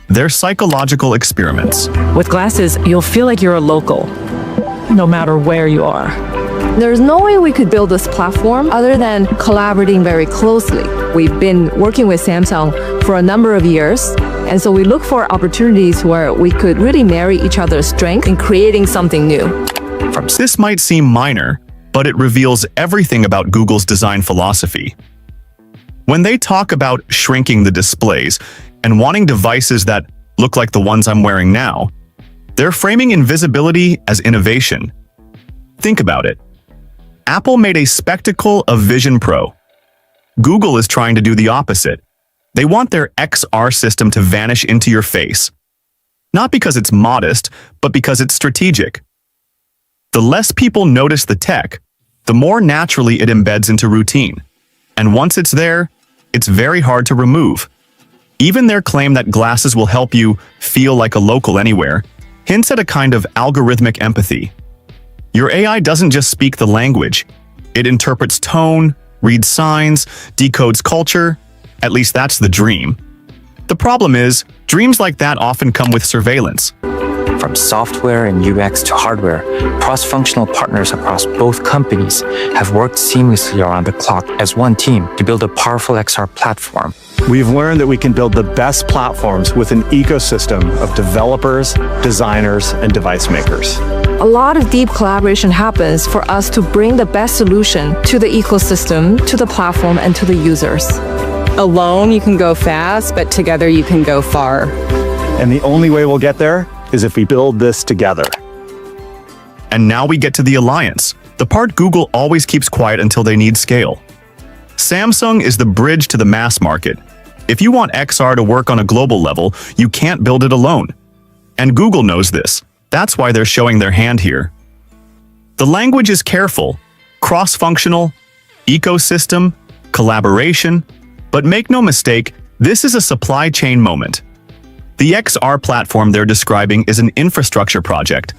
Speaker 4: They're psychological experiments.
Speaker 8: With glasses, you'll feel like you're a local, no matter where you are.
Speaker 14: There's no way we could build this platform other than collaborating very closely. We've been working with Samsung for a number of years, and so we look for opportunities where we could really marry each other's strength in creating something new.
Speaker 4: This might seem minor, but it reveals everything about Google's design philosophy. When they talk about shrinking the displays and wanting devices that look like the ones I'm wearing now, they're framing invisibility as innovation. Think about it. Apple made a spectacle of Vision Pro. Google is trying to do the opposite. They want their XR system to vanish into your face. Not because it's modest, but because it's strategic. The less people notice the tech, the more naturally it embeds into routine. And once it's there, it's very hard to remove. Even their claim that glasses will help you feel like a local anywhere hints at a kind of algorithmic empathy. Your AI doesn't just speak the language. It interprets tone, reads signs, decodes culture. At least that's the dream. The problem is, dreams like that often come with surveillance.
Speaker 5: From software and UX to hardware, cross-functional partners across both companies have worked seamlessly around the clock as one team to build a powerful XR platform.
Speaker 23: We've learned that we can build the best platforms with an ecosystem of developers, designers, and device makers.
Speaker 14: A lot of deep collaboration happens for us to bring the best solution to the ecosystem, to the platform, and to the users.
Speaker 6: Alone, you can go fast, but together you can go far.
Speaker 23: And the only way we'll get there is if we build this together.
Speaker 4: And now we get to the alliance, the part Google always keeps quiet until they need scale. Samsung is the bridge to the mass market. If you want XR to work on a global level, you can't build it alone. And Google knows this. That's why they're showing their hand here. The language is careful, cross-functional, ecosystem, collaboration, but make no mistake, this is a supply chain moment. The XR platform they're describing is an infrastructure project.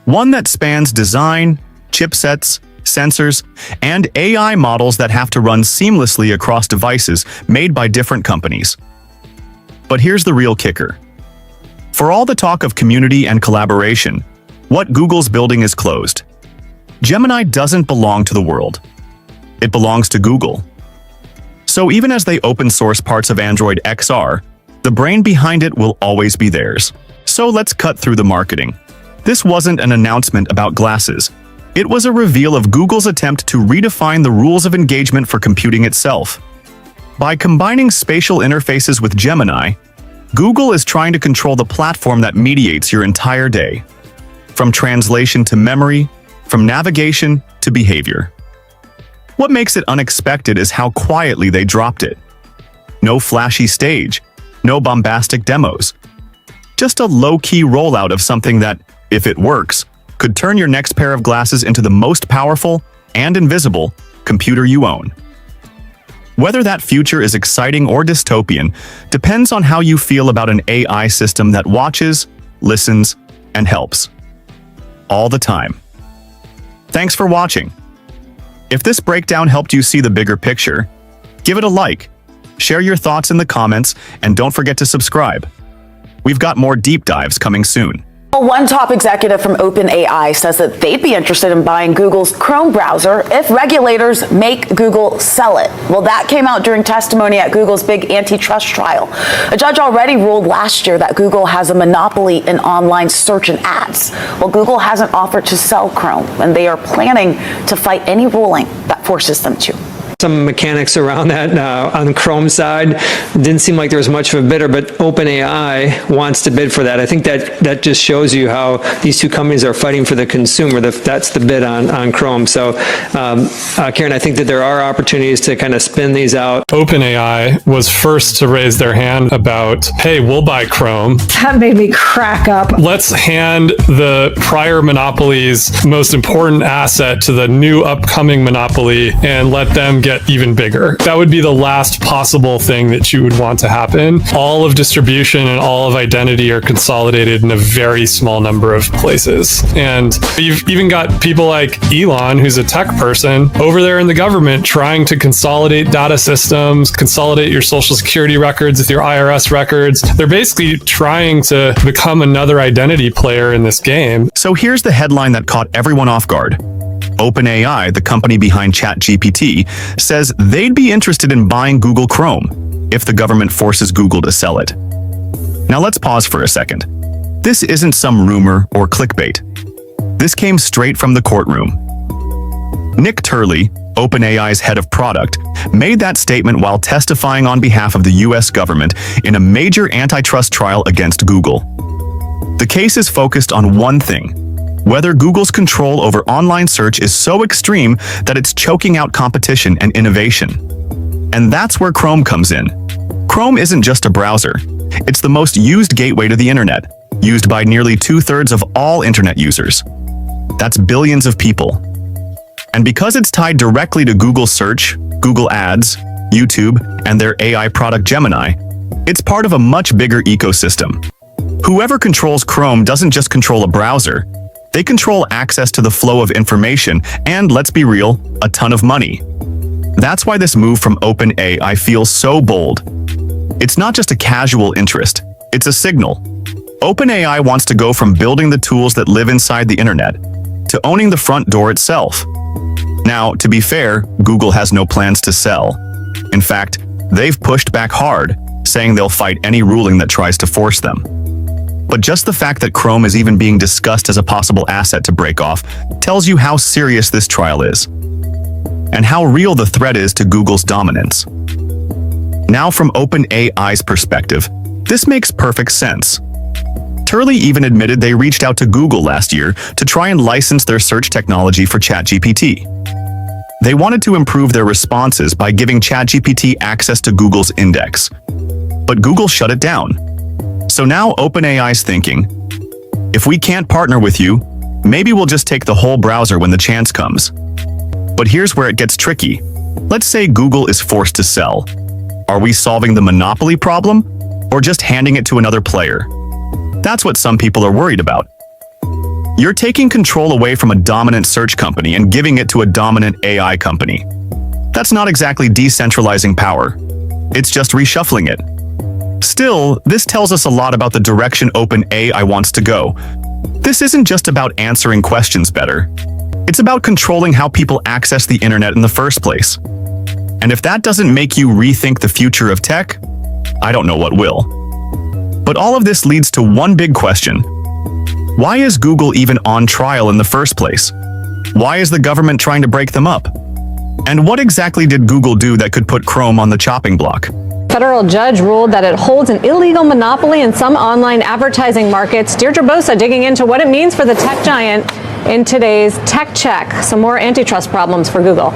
Speaker 4: One that spans design, chipsets, sensors, and AI models that have to run seamlessly across devices made by different companies. But here's the real kicker. For all the talk of community and collaboration, what Google's building is closed. Gemini doesn't belong to the world. It belongs to Google. So even as they open source parts of Android XR, the brain behind it will always be theirs. So let's cut through the marketing. This wasn't an announcement about glasses. It was a reveal of Google's attempt to redefine the rules of engagement for computing itself. By combining spatial interfaces with Gemini, Google is trying to control the platform that mediates your entire day. From translation to memory, from navigation to behavior. What makes it unexpected is how quietly they dropped it. No flashy stage, no bombastic demos. Just a low-key rollout of something that, if it works, could turn your next pair of glasses into the most powerful and invisible computer you own. Whether that future is exciting or dystopian depends on how you feel about an AI system that watches, listens, and helps. All the time. Thanks for watching. If this breakdown helped you see the bigger picture, give it a like, share your thoughts in the comments, and don't forget to subscribe. We've got more deep dives coming soon.
Speaker 10: One top executive from OpenAI says that they'd be interested in buying Google's Chrome browser if regulators make Google sell it. Well, that came out during testimony at Google's big antitrust trial. A judge already ruled last year that Google has a monopoly in online search and ads. Well, Google hasn't offered to sell Chrome, and they are planning to fight any ruling that forces them to.
Speaker 12: Some mechanics around that on the Chrome side. Didn't seem like there was much of a bidder, but OpenAI wants to bid for that. I think that just shows you how these two companies are fighting for the consumer. That's the bid on Chrome. So, Karen, I think that there are opportunities to kind of spin these out.
Speaker 13: OpenAI was first to raise their hand about, hey, we'll buy Chrome.
Speaker 15: That made me crack up.
Speaker 13: Let's hand the prior monopoly's most important asset to the new upcoming monopoly and let them get even bigger. That would be the last possible thing that you would want to happen. All of distribution and all of identity are consolidated in a very small number of places. And you've even got people like Elon, who's a tech person, over there in the government trying to consolidate data systems, consolidate your social security records with your IRS records. They're basically trying to become another identity player in this game.
Speaker 4: So here's the headline that caught everyone off guard. OpenAI, the company behind ChatGPT, says they'd be interested in buying Google Chrome if the government forces Google to sell it. Now let's pause for a second. This isn't some rumor or clickbait. This came straight from the courtroom. Nick Turley, OpenAI's head of product, made that statement while testifying on behalf of the US government in a major antitrust trial against Google. The case is focused on one thing: whether Google's control over online search is so extreme that it's choking out competition and innovation. And that's where Chrome comes in. Chrome isn't just a browser. It's the most used gateway to the internet, used by nearly 2/3 of all internet users. That's billions of people. And because it's tied directly to Google Search, Google Ads, YouTube, and their AI product Gemini, it's part of a much bigger ecosystem. Whoever controls Chrome doesn't just control a browser. They control access to the flow of information and, let's be real, a ton of money. That's why this move from OpenAI feels so bold. It's not just a casual interest, it's a signal. OpenAI wants to go from building the tools that live inside the internet to owning the front door itself. Now, to be fair, Google has no plans to sell. In fact, they've pushed back hard, saying they'll fight any ruling that tries to force them. But just the fact that Chrome is even being discussed as a possible asset to break off tells you how serious this trial is, and how real the threat is to Google's dominance. Now, from OpenAI's perspective, this makes perfect sense. Turley even admitted they reached out to Google last year to try and license their search technology for ChatGPT. They wanted to improve their responses by giving ChatGPT access to Google's index, but Google shut it down. So now OpenAI's thinking, if we can't partner with you, maybe we'll just take the whole browser when the chance comes. But here's where it gets tricky. Let's say Google is forced to sell. Are we solving the monopoly problem, or just handing it to another player? That's what some people are worried about. You're taking control away from a dominant search company and giving it to a dominant AI company. That's not exactly decentralizing power. It's just reshuffling it. Still, this tells us a lot about the direction OpenAI wants to go. This isn't just about answering questions better. It's about controlling how people access the internet in the first place. And if that doesn't make you rethink the future of tech, I don't know what will. But all of this leads to one big question. Why is Google even on trial in the first place? Why is the government trying to break them up? And what exactly did Google do that could put Chrome on the chopping block?
Speaker 1: Federal judge ruled that it holds an illegal monopoly in some online advertising markets. Deirdre Bosa digging into what it means for the tech giant in today's Tech Check. Some more antitrust problems for Google.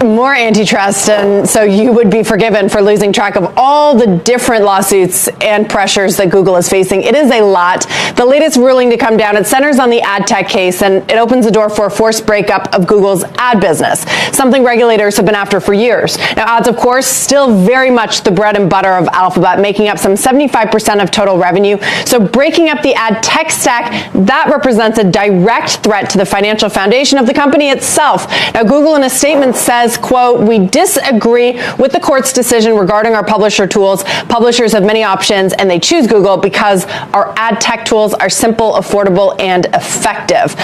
Speaker 16: More antitrust, and so you would be forgiven for losing track of all the different lawsuits and pressures that Google is facing. It is a lot. The latest ruling to come down, it centers on the ad tech case, and it opens the door for a forced breakup of Google's ad business, something regulators have been after for years. Now, ads, of course, still very much the bread and butter of Alphabet, making up some 75% of total revenue. So breaking up the ad tech stack, that represents a direct threat to the financial foundation of the company itself. Now, Google in a statement says, quote, "We disagree with the court's decision regarding our publisher tools. Publishers have many options and they choose Google because our ad tech tools are simple, affordable, and effective."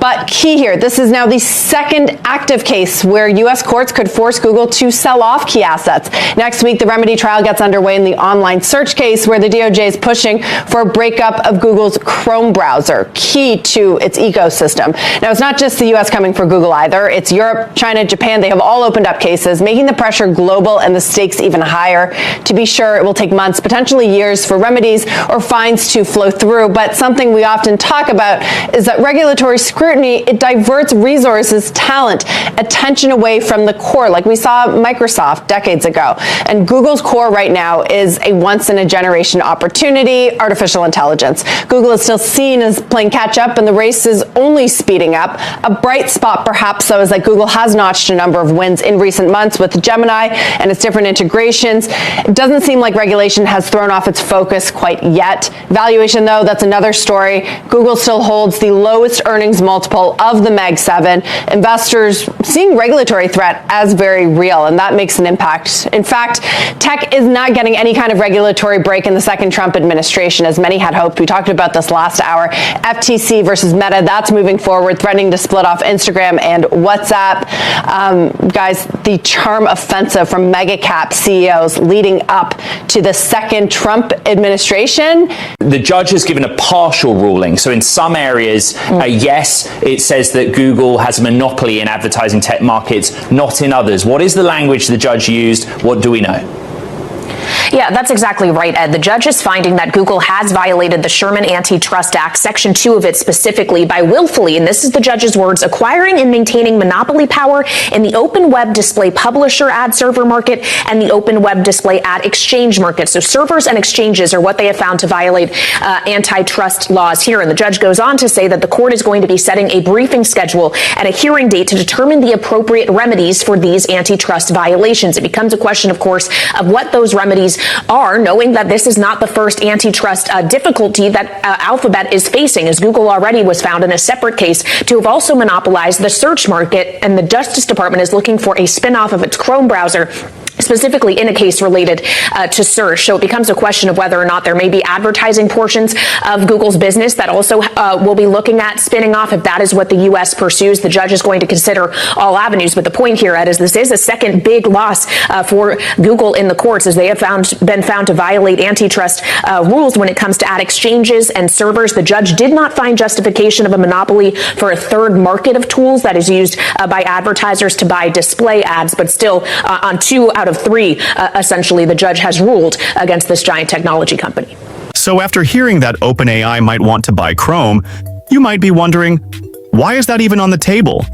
Speaker 16: But key here, this is now the second active case where U.S. courts could force Google to sell off key assets. Next week, the remedy trial gets underway in the online search case where the DOJ is pushing for a breakup of Google's Chrome browser, key to its ecosystem. Now, it's not just the U.S. coming for Google either. It's Europe, China, Japan. They have all opened up cases, making the pressure global and the stakes even higher. To be sure, it will take months, potentially years, for remedies or fines to flow through. But something we often talk about is that regulatory scrutiny, it diverts resources, talent, attention away from the core, like we saw Microsoft decades ago. And Google's core right now is a once-in-a-generation opportunity, artificial intelligence. Google is still seen as playing catch-up, and the race is only speeding up. A bright spot, perhaps, though, is that Google has notched a number of wins in recent months with Gemini and its different integrations. It doesn't seem like regulation has thrown off its focus quite yet. Valuation, though, that's another story. Google still holds the lowest earnings multiple of the Mag 7. Investors seeing regulatory threat as very real, and that makes an impact. In fact, tech is not getting any kind of regulatory break in the second Trump administration, as many had hoped. We talked about this last hour. FTC versus Meta, that's moving forward, threatening to split off Instagram and WhatsApp. Guys, the charm offensive from mega cap CEOs leading up to the second Trump administration.
Speaker 17: The judge has given a partial ruling. So in some areas, yes, it says that Google has a monopoly in advertising tech markets, not in others. What is the language the judge used? What do we know?
Speaker 18: Yeah, that's exactly right, Ed. The judge is finding that Google has violated the Sherman Antitrust Act, Section 2 of it specifically, by willfully, and this is the judge's words, acquiring and maintaining monopoly power in the open web display publisher ad server market and the open web display ad exchange market. So servers and exchanges are what they have found to violate antitrust laws here. And the judge goes on to say that the court is going to be setting a briefing schedule and a hearing date to determine the appropriate remedies for these antitrust violations. It becomes a question, of course, of what those remedies are, knowing that this is not the first antitrust difficulty that Alphabet is facing, as Google already was found in a separate case to have also monopolized the search market, and the Justice Department is looking for a spin-off of its Chrome browser specifically in a case related to search. So it becomes a question of whether or not there may be advertising portions of Google's business that also will be looking at spinning off. If that is what the U.S. pursues, the judge is going to consider all avenues. But the point here, Ed, is this is a second big loss for Google in the courts, as they have been found to violate antitrust rules when it comes to ad exchanges and servers. The judge did not find justification of a monopoly for a third market of tools that is used by advertisers to buy display ads, but still on 2 out of 3, essentially, the judge has ruled against this giant technology company.
Speaker 4: So after hearing that OpenAI might want to buy Chrome, you might be wondering, why is that even on the table?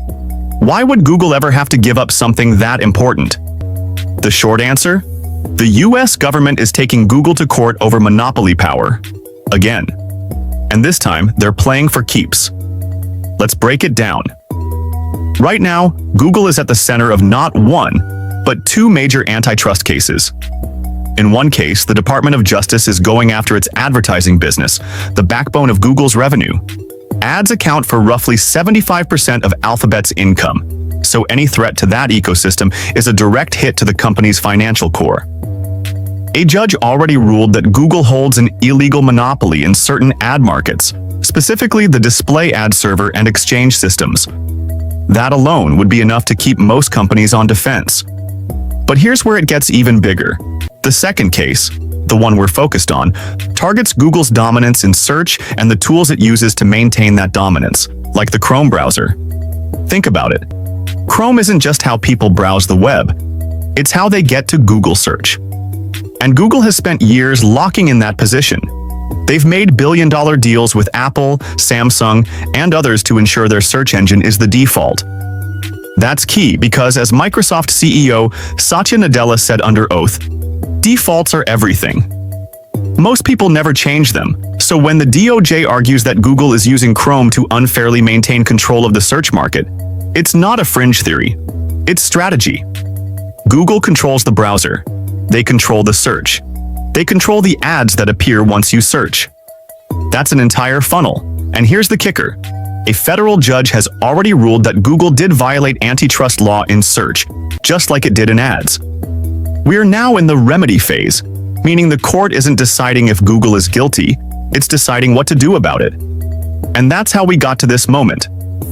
Speaker 4: Why would Google ever have to give up something that important? The short answer? The US government is taking Google to court over monopoly power. Again. And this time, they're playing for keeps. Let's break it down. Right now, Google is at the center of not one, but 2 major antitrust cases. In one case, the Department of Justice is going after its advertising business, the backbone of Google's revenue. Ads account for roughly 75% of Alphabet's income, so any threat to that ecosystem is a direct hit to the company's financial core. A judge already ruled that Google holds an illegal monopoly in certain ad markets, specifically the display ad server and exchange systems. That alone would be enough to keep most companies on defense. But here's where it gets even bigger. The second case, the one we're focused on, targets Google's dominance in search and the tools it uses to maintain that dominance, like the Chrome browser. Think about it. Chrome isn't just how people browse the web, it's how they get to Google search. And Google has spent years locking in that position. They've made billion-dollar deals with Apple, Samsung, and others to ensure their search engine is the default. That's key because, as Microsoft CEO Satya Nadella said under oath, defaults are everything. Most people never change them, so when the DOJ argues that Google is using Chrome to unfairly maintain control of the search market, it's not a fringe theory. It's strategy. Google controls the browser. They control the search. They control the ads that appear once you search. That's an entire funnel. And here's the kicker. A federal judge has already ruled that Google did violate antitrust law in search, just like it did in ads. We're now in the remedy phase, meaning the court isn't deciding if Google is guilty, it's deciding what to do about it. And that's how we got to this moment.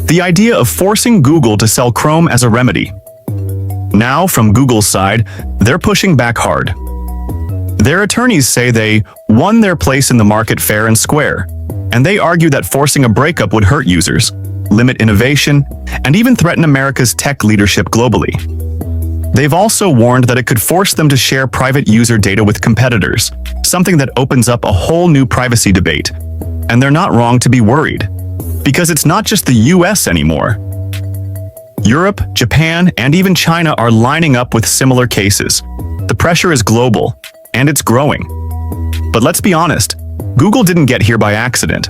Speaker 4: The idea of forcing Google to sell Chrome as a remedy. Now, from Google's side, they're pushing back hard. Their attorneys say they won their place in the market fair and square, and they argue that forcing a breakup would hurt users, limit innovation, and even threaten America's tech leadership globally. They've also warned that it could force them to share private user data with competitors, something that opens up a whole new privacy debate. And they're not wrong to be worried, because it's not just the US anymore. Europe, Japan, and even China are lining up with similar cases. The pressure is global, and it's growing. But let's be honest, Google didn't get here by accident.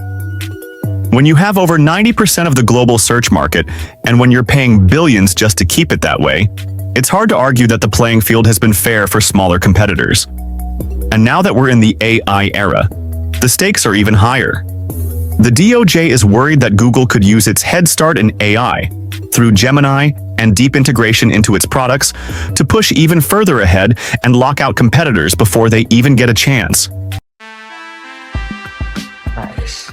Speaker 4: When you have over 90% of the global search market, and when you're paying billions just to keep it that way, it's hard to argue that the playing field has been fair for smaller competitors. And now that we're in the AI era, the stakes are even higher. The DOJ is worried that Google could use its head start in AI, through Gemini and deep integration into its products, to push even further ahead and lock out competitors before they even get a chance.
Speaker 2: Nice.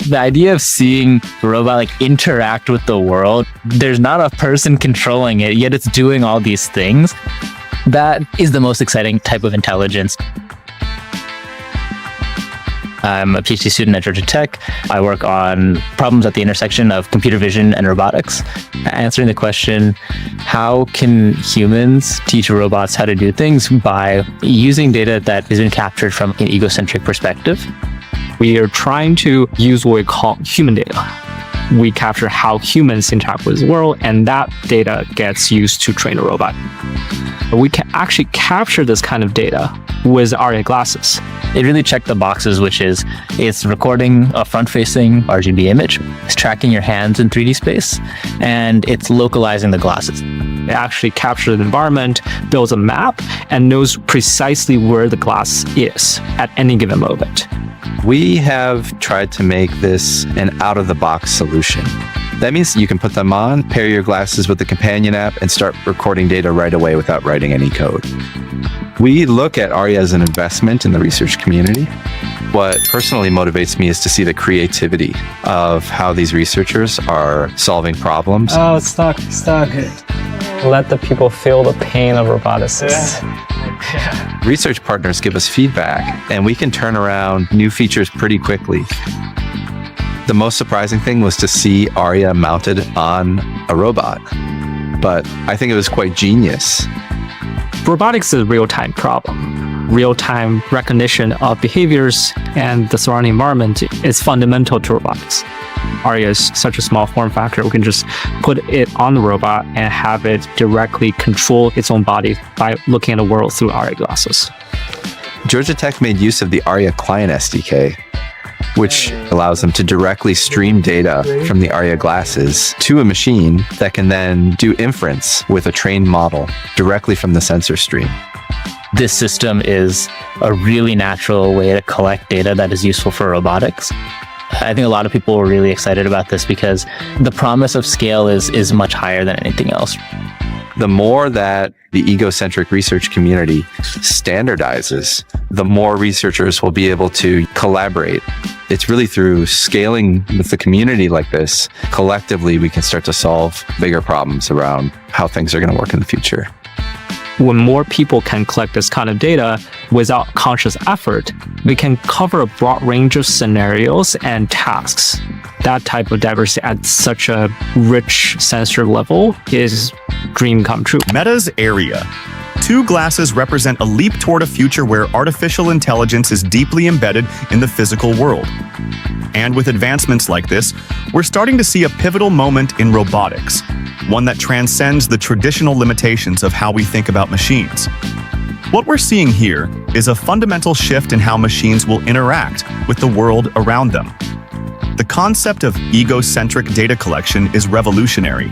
Speaker 2: The idea of seeing a robot interact with the world, there's not a person controlling it, yet it's doing all these things. That is the most exciting type of intelligence. I'm a PhD student at Georgia Tech. I work on problems at the intersection of computer vision and robotics, answering the question, how can humans teach robots how to do things by using data that has been captured from an egocentric perspective?
Speaker 19: We are trying to use what we call human data. We capture how humans interact with the world, and that data gets used to train a robot. We can actually capture this kind of data with AR glasses.
Speaker 2: It really checked the boxes, which is it's recording a front-facing RGB image, it's tracking your hands in 3D space, and it's localizing the glasses.
Speaker 19: It actually captures the environment, builds a map, and knows precisely where the glass is at any given moment.
Speaker 20: We have tried to make this an out-of-the-box solution.
Speaker 3: That means you can put them on, pair your glasses with the companion app, and start recording data right away without writing any code. We look at Aria as an investment in the research community. What personally motivates me is to see the creativity of how these researchers are solving problems.
Speaker 20: Oh, it's stuck. Let the people feel the pain of roboticists.
Speaker 3: Research partners give us feedback, and we can turn around new features pretty quickly. The most surprising thing was to see Aria mounted on a robot, but I think it was quite genius.
Speaker 19: Robotics is a real-time problem. Real-time recognition of behaviors and the surrounding environment is fundamental to robotics. Aria is such a small form factor, we can just put it on the robot and have it directly control its own body by looking at the world through Aria glasses.
Speaker 3: Georgia Tech made use of the Aria Client SDK, which allows them to directly stream data from the Aria glasses to a machine that can then do inference with a trained model directly from the sensor stream.
Speaker 2: This system is a really natural way to collect data that is useful for robotics. I think a lot of people were really excited about this because the promise of scale is much higher than anything else.
Speaker 3: The more that the egocentric research community standardizes, the more researchers will be able to collaborate. It's really through scaling with the community like this, collectively we can start to solve bigger problems around how things are going to work in the future.
Speaker 19: When more people can collect this kind of data without conscious effort, we can cover a broad range of scenarios and tasks. That type of diversity at such a rich sensor level is dream come true.
Speaker 4: Meta's Aria. Two glasses represent a leap toward a future where artificial intelligence is deeply embedded in the physical world. And with advancements like this, we're starting to see a pivotal moment in robotics, one that transcends the traditional limitations of how we think about machines. What we're seeing here is a fundamental shift in how machines will interact with the world around them. The concept of egocentric data collection is revolutionary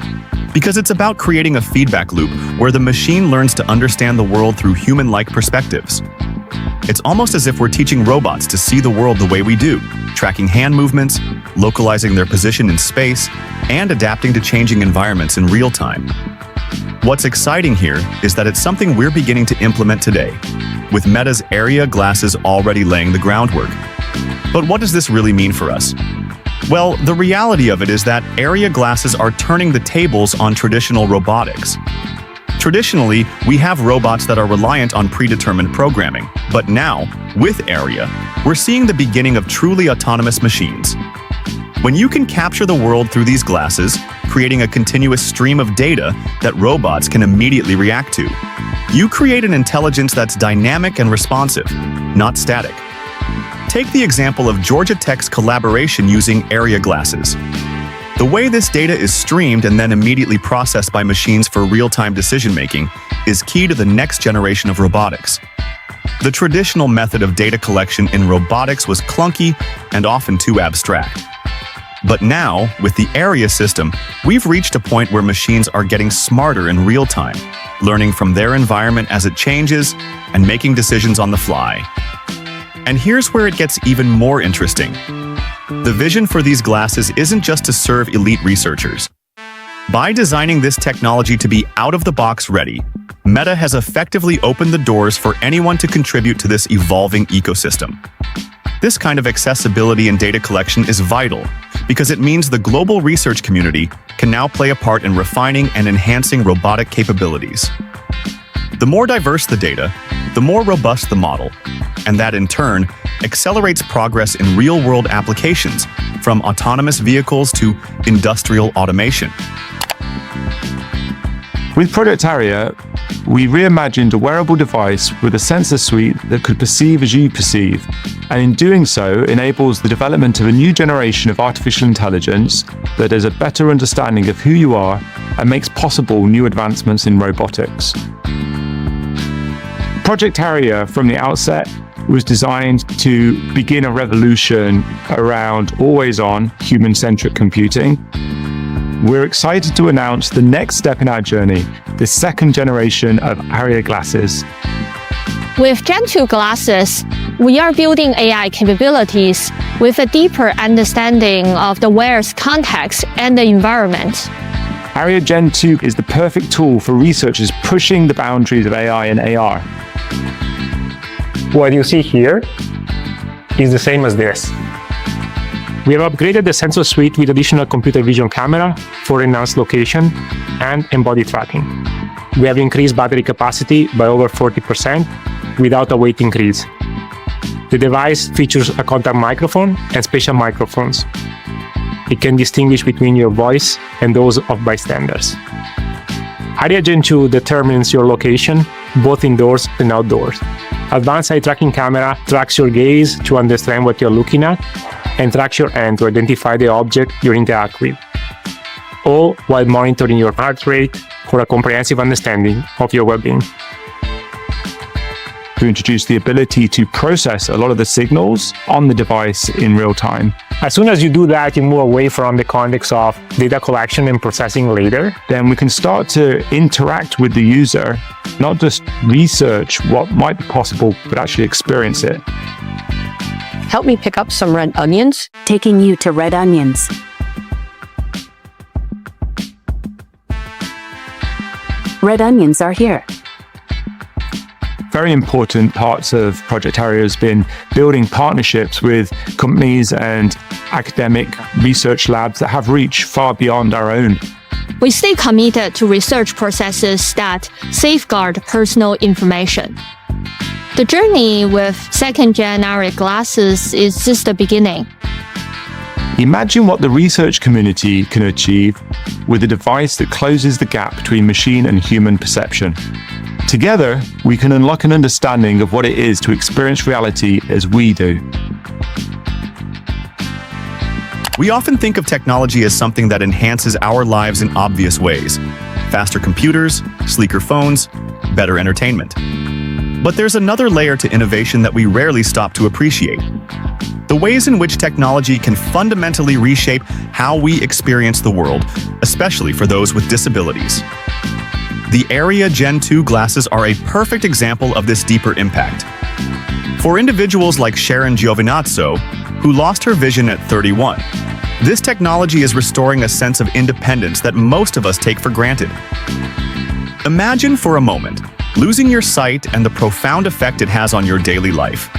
Speaker 4: because it's about creating a feedback loop where the machine learns to understand the world through human-like perspectives. It's almost as if we're teaching robots to see the world the way we do, tracking hand movements, localizing their position in space, and adapting to changing environments in real time. What's exciting here is that it's something we're beginning to implement today, with Meta's Aria glasses already laying the groundwork. But what does this really mean for us? Well, the reality of it is that Aria glasses are turning the tables on traditional robotics. Traditionally, we have robots that are reliant on predetermined programming, but now, with Aria, we're seeing the beginning of truly autonomous machines. When you can capture the world through these glasses, creating a continuous stream of data that robots can immediately react to, you create an intelligence that's dynamic and responsive, not static. Take the example of Georgia Tech's collaboration using Aria glasses. The way this data is streamed and then immediately processed by machines for real-time decision-making is key to the next generation of robotics. The traditional method of data collection in robotics was clunky and often too abstract. But now, with the Aria system, we've reached a point where machines are getting smarter in real time, learning from their environment as it changes and making decisions on the fly. And here's where it gets even more interesting. The vision for these glasses isn't just to serve elite researchers. By designing this technology to be out-of-the-box ready, Meta has effectively opened the doors for anyone to contribute to this evolving ecosystem. This kind of accessibility in data collection is vital because it means the global research community can now play a part in refining and enhancing robotic capabilities. The more diverse the data, the more robust the model, and that in turn accelerates progress in real-world applications, from autonomous vehicles to industrial automation.
Speaker 21: With Project Aria, we reimagined a wearable device with a sensor suite that could perceive as you perceive, and in doing so enables the development of a new generation of artificial intelligence that has a better understanding of who you are and makes possible new advancements in robotics. Project Aria, from the outset, was designed to begin a revolution around always-on, human-centric computing. We're excited to announce the next step in our journey, the second generation of Aria glasses.
Speaker 24: With Gen 2 glasses,
Speaker 7: We are building AI capabilities with a deeper understanding of the wearer's context and the environment.
Speaker 21: Aria Gen 2 is the perfect tool for researchers pushing the boundaries of AI and AR.
Speaker 9: What you see here is the same as this. We have upgraded the sensor suite with additional computer vision camera for enhanced location and embodied tracking. We have increased battery capacity by over 40% without a weight increase. The device features a contact microphone and spatial microphones. It can distinguish between your voice and those of bystanders. Aria Gen 2 determines your location, both indoors and outdoors. Advanced eye tracking camera tracks your gaze to understand what you're looking at and tracks your hand to identify the object you interact with, all while monitoring your heart rate for a comprehensive understanding of your well-being.
Speaker 21: To introduce the ability to process a lot of the signals on the device in real time.
Speaker 9: As soon as you do that, you move away from the context of data collection and processing later.
Speaker 21: Then we can start to interact with the user, not just research what might be possible, but actually experience it.
Speaker 11: Help me pick up some red onions.
Speaker 24: Taking you to red onions. Red onions are here.
Speaker 21: Very important parts of Project Aria has been building partnerships with companies and academic research labs that have reach far beyond our own.
Speaker 7: We stay committed to research processes that safeguard personal information. The journey with second-gen Aria glasses is just the beginning.
Speaker 21: Imagine what the research community can achieve with a device that closes the gap between machine and human perception. Together, we can unlock an understanding of what it is to experience reality as we do.
Speaker 4: We often think of technology as something that enhances our lives in obvious ways. Faster computers, sleeker phones, better entertainment. But there's another layer to innovation that we rarely stop to appreciate. The ways in which technology can fundamentally reshape how we experience the world, especially for those with disabilities. The Aria Gen 2 glasses are a perfect example of this deeper impact. For individuals like Sharon Giovinazzo, who lost her vision at 31, this technology is restoring a sense of independence that most of us take for granted. Imagine for a moment losing your sight and the profound effect it has on your daily life.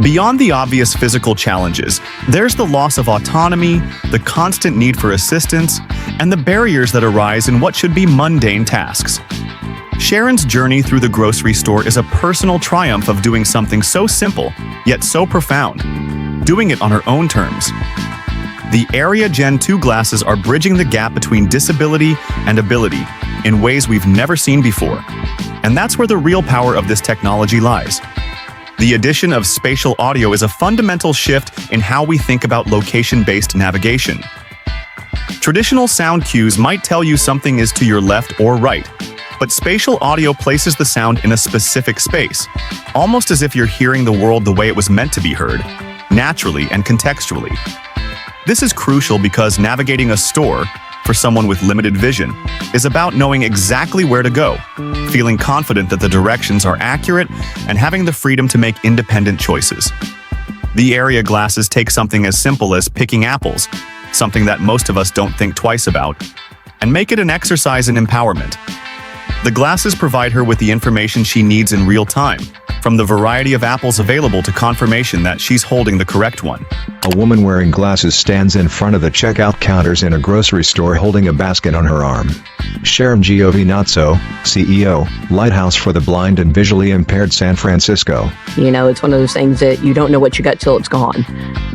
Speaker 4: Beyond the obvious physical challenges, there's the loss of autonomy, the constant need for assistance, and the barriers that arise in what should be mundane tasks. Sharon's journey through the grocery store is a personal triumph of doing something so simple, yet so profound, doing it on her own terms. The Aria Gen 2 glasses are bridging the gap between disability and ability in ways we've never seen before. And that's where the real power of this technology lies. The addition of spatial audio is a fundamental shift in how we think about location-based navigation. Traditional sound cues might tell you something is to your left or right, but spatial audio places the sound in a specific space, almost as if you're hearing the world the way it was meant to be heard, naturally and contextually. This is crucial because navigating a store, for someone with limited vision, is about knowing exactly where to go, feeling confident that the directions are accurate, and having the freedom to make independent choices. The Aria glasses take something as simple as picking apples, something that most of us don't think twice about, and make it an exercise in empowerment. The glasses provide her with the information she needs in real time, from the variety of apples available to confirmation that she's holding the correct one.
Speaker 25: A woman wearing glasses stands in front of the checkout counters in a grocery store holding a basket on her arm. Sharon Giovinazzo, CEO, Lighthouse for the Blind and Visually Impaired San Francisco.
Speaker 11: You know, it's one of those things that you don't know what you got till it's gone.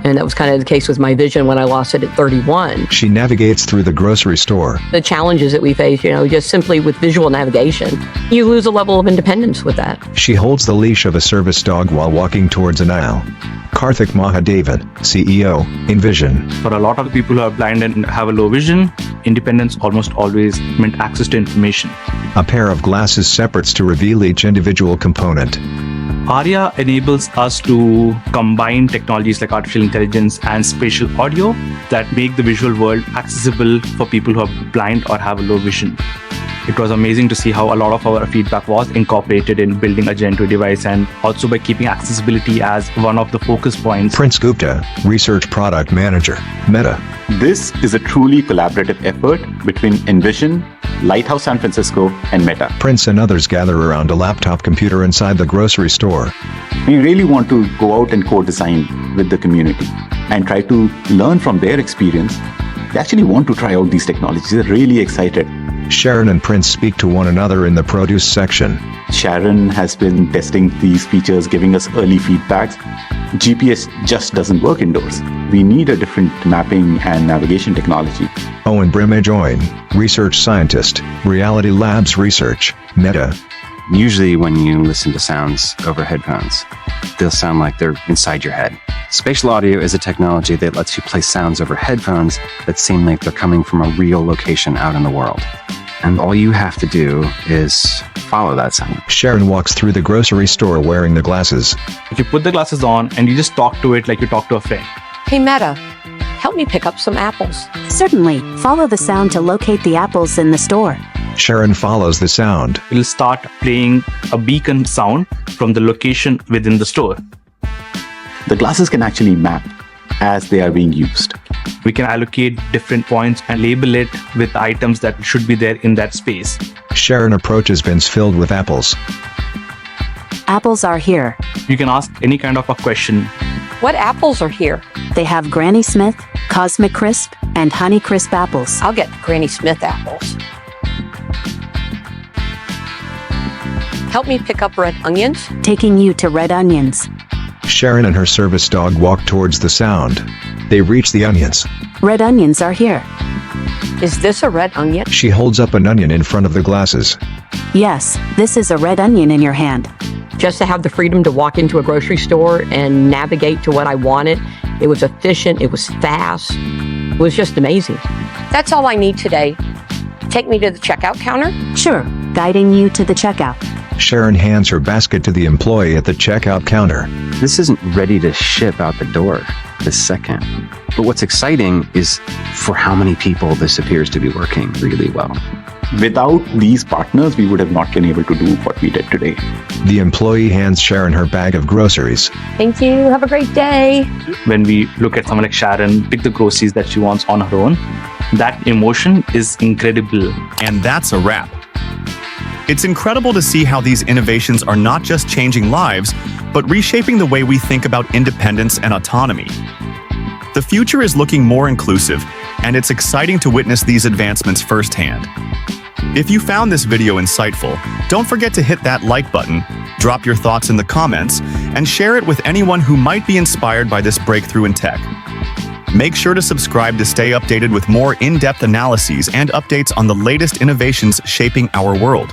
Speaker 11: And that was kind of the case with my vision when I lost it at 31.
Speaker 25: She navigates through the grocery store.
Speaker 11: The challenges that we face, you know, just simply with visual navigation, you lose a level of independence with that.
Speaker 25: She holds the leash of a service dog while walking towards an aisle. Karthik Mahadevan, CEO, Envision.
Speaker 26: For a lot of people who are blind and have a low vision, independence almost always meant access to information.
Speaker 25: A pair of glasses separates to reveal each individual component.
Speaker 26: Aria enables us to combine technologies like artificial intelligence and spatial audio that make the visual world accessible for people who are blind or have a low vision. It was amazing to see how a lot of our feedback was incorporated in building a Gen 2 device, and also by keeping accessibility as one of the focus points.
Speaker 25: Prince Gupta, Research Product Manager, Meta.
Speaker 5: This is a truly collaborative effort between Envision, Lighthouse San Francisco, and Meta.
Speaker 25: Prince and others gather around a laptop computer inside the grocery store.
Speaker 5: We really want to go out and co-design with the community and try to learn from their experience. They actually want to try out these technologies. They're really excited.
Speaker 25: Sharon and Prince speak to one another in the produce section.
Speaker 5: Sharon has been testing these features, giving us early feedbacks. GPS just doesn't work indoors. We need a different mapping and navigation technology.
Speaker 25: Owen Brimejoin, Research Scientist, Reality Labs Research, Meta.
Speaker 6: Usually when you listen to sounds over headphones, they'll sound like they're inside your head. Spatial audio is a technology that lets you play sounds over headphones that seem like they're coming from a real location out in the world. And all you have to do is follow that sound.
Speaker 25: Sharon walks through the grocery store wearing the glasses.
Speaker 26: If you put the glasses on and you just talk to it like you talk to a friend.
Speaker 11: Hey, Meta, help me pick up some apples.
Speaker 24: Certainly. Follow the sound to locate the apples in the store.
Speaker 25: Sharon follows the sound.
Speaker 26: It'll start playing a beacon sound from the location within the store.
Speaker 5: The glasses can actually map as they are being used.
Speaker 26: We can allocate different points and label it with items that should be there in that space.
Speaker 25: Sharon approaches bins filled with apples.
Speaker 24: Apples are here.
Speaker 26: You can ask any kind of a question.
Speaker 11: What apples are here?
Speaker 24: They have Granny Smith, Cosmic Crisp, and Honey Crisp apples.
Speaker 11: I'll get Granny Smith apples. Help me pick up red onions.
Speaker 24: Taking you to red onions.
Speaker 25: Sharon and her service dog walk towards the sound. They reach the onions.
Speaker 24: Red onions are here.
Speaker 11: Is this a red onion?
Speaker 25: She holds up an onion in front of the glasses.
Speaker 24: Yes, this is a red onion in your hand.
Speaker 11: Just to have the freedom to walk into a grocery store and navigate to what I wanted. It was efficient. It was fast. It was just amazing. That's all I need today. Take me to the checkout counter?
Speaker 24: Sure, guiding you to the checkout.
Speaker 25: Sharon hands her basket to the employee at the checkout counter.
Speaker 6: This isn't ready to ship out the door this second. But what's exciting is for how many people this appears to be working really well.
Speaker 5: Without these partners, we would have not been able to do what we did today.
Speaker 25: The employee hands Sharon her bag of groceries.
Speaker 11: Thank you. Have a great day.
Speaker 26: When we look at someone like Sharon, pick the groceries that she wants on her own, that emotion is incredible.
Speaker 4: And that's a wrap. It's incredible to see how these innovations are not just changing lives, but reshaping the way we think about independence and autonomy. The future is looking more inclusive, and it's exciting to witness these advancements firsthand. If you found this video insightful, don't forget to hit that like button, drop your thoughts in the comments, and share it with anyone who might be inspired by this breakthrough in tech. Make sure to subscribe to stay updated with more in-depth analyses and updates on the latest innovations shaping our world.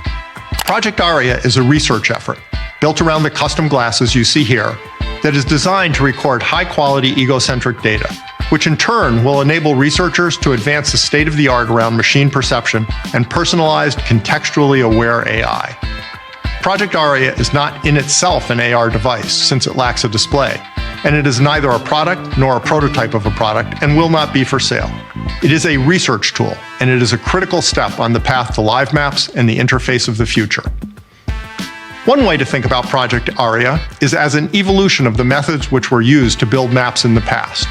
Speaker 8: Project Aria is a research effort built around the custom glasses you see here that is designed to record high-quality egocentric data, which in turn will enable researchers to advance the state-of-the-art around machine perception and personalized, contextually aware AI. Project Aria is not in itself an AR device since it lacks a display, and it is neither a product nor a prototype of a product and will not be for sale. It is a research tool, and it is a critical step on the path to live maps and the interface of the future. One way to think about Project Aria is as an evolution of the methods which were used to build maps in the past.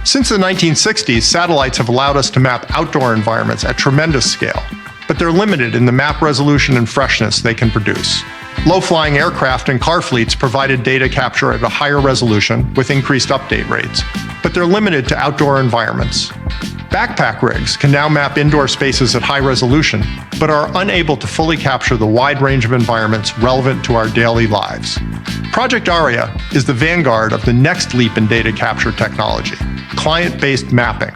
Speaker 8: Since the 1960s, satellites have allowed us to map outdoor environments at tremendous scale, but they're limited in the map resolution and freshness they can produce. Low-flying aircraft and car fleets provided data capture at a higher resolution with increased update rates, but they're limited to outdoor environments. Backpack rigs can now map indoor spaces at high resolution, but are unable to fully capture the wide range of environments relevant to our daily lives. Project Aria is the vanguard of the next leap in data capture technology, client-based mapping,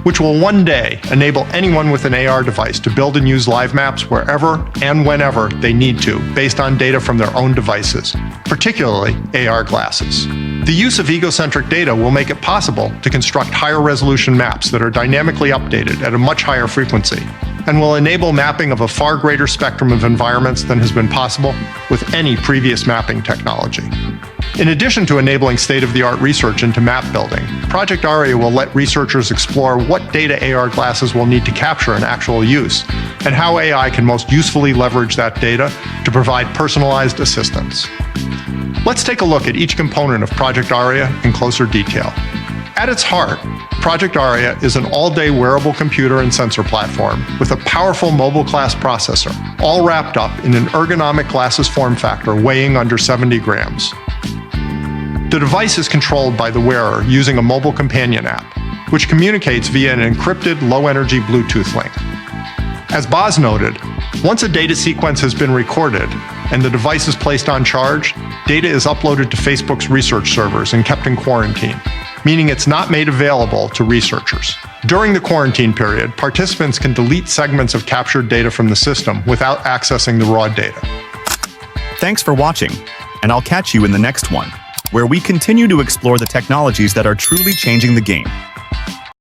Speaker 8: which will one day enable anyone with an AR device to build and use live maps wherever and whenever they need to, based on data from their own devices, particularly AR glasses. The use of egocentric data will make it possible to construct higher resolution maps that are dynamically updated at a much higher frequency, and will enable mapping of a far greater spectrum of environments than has been possible with any previous mapping technology. In addition to enabling state-of-the-art research into map building, Project Aria will let researchers explore what data AR glasses will need to capture in actual use, and how AI can most usefully leverage that data to provide personalized assistance. Let's take a look at each component of Project Aria in closer detail. At its heart, Project Aria is an all-day wearable computer and sensor platform with a powerful mobile-class processor, all wrapped up in an ergonomic glasses form factor weighing under 70 grams. The device is controlled by the wearer using a mobile companion app, which communicates via an encrypted low-energy Bluetooth link. As Boz noted, once a data sequence has been recorded and the device is placed on charge, data is uploaded to Facebook's research servers and kept in quarantine, meaning it's not made available to researchers. During the quarantine period, participants can delete segments of captured data from the system without accessing the raw data.
Speaker 4: Thanks for watching, and I'll catch you in the next one, where we continue to explore the technologies that are truly changing the game.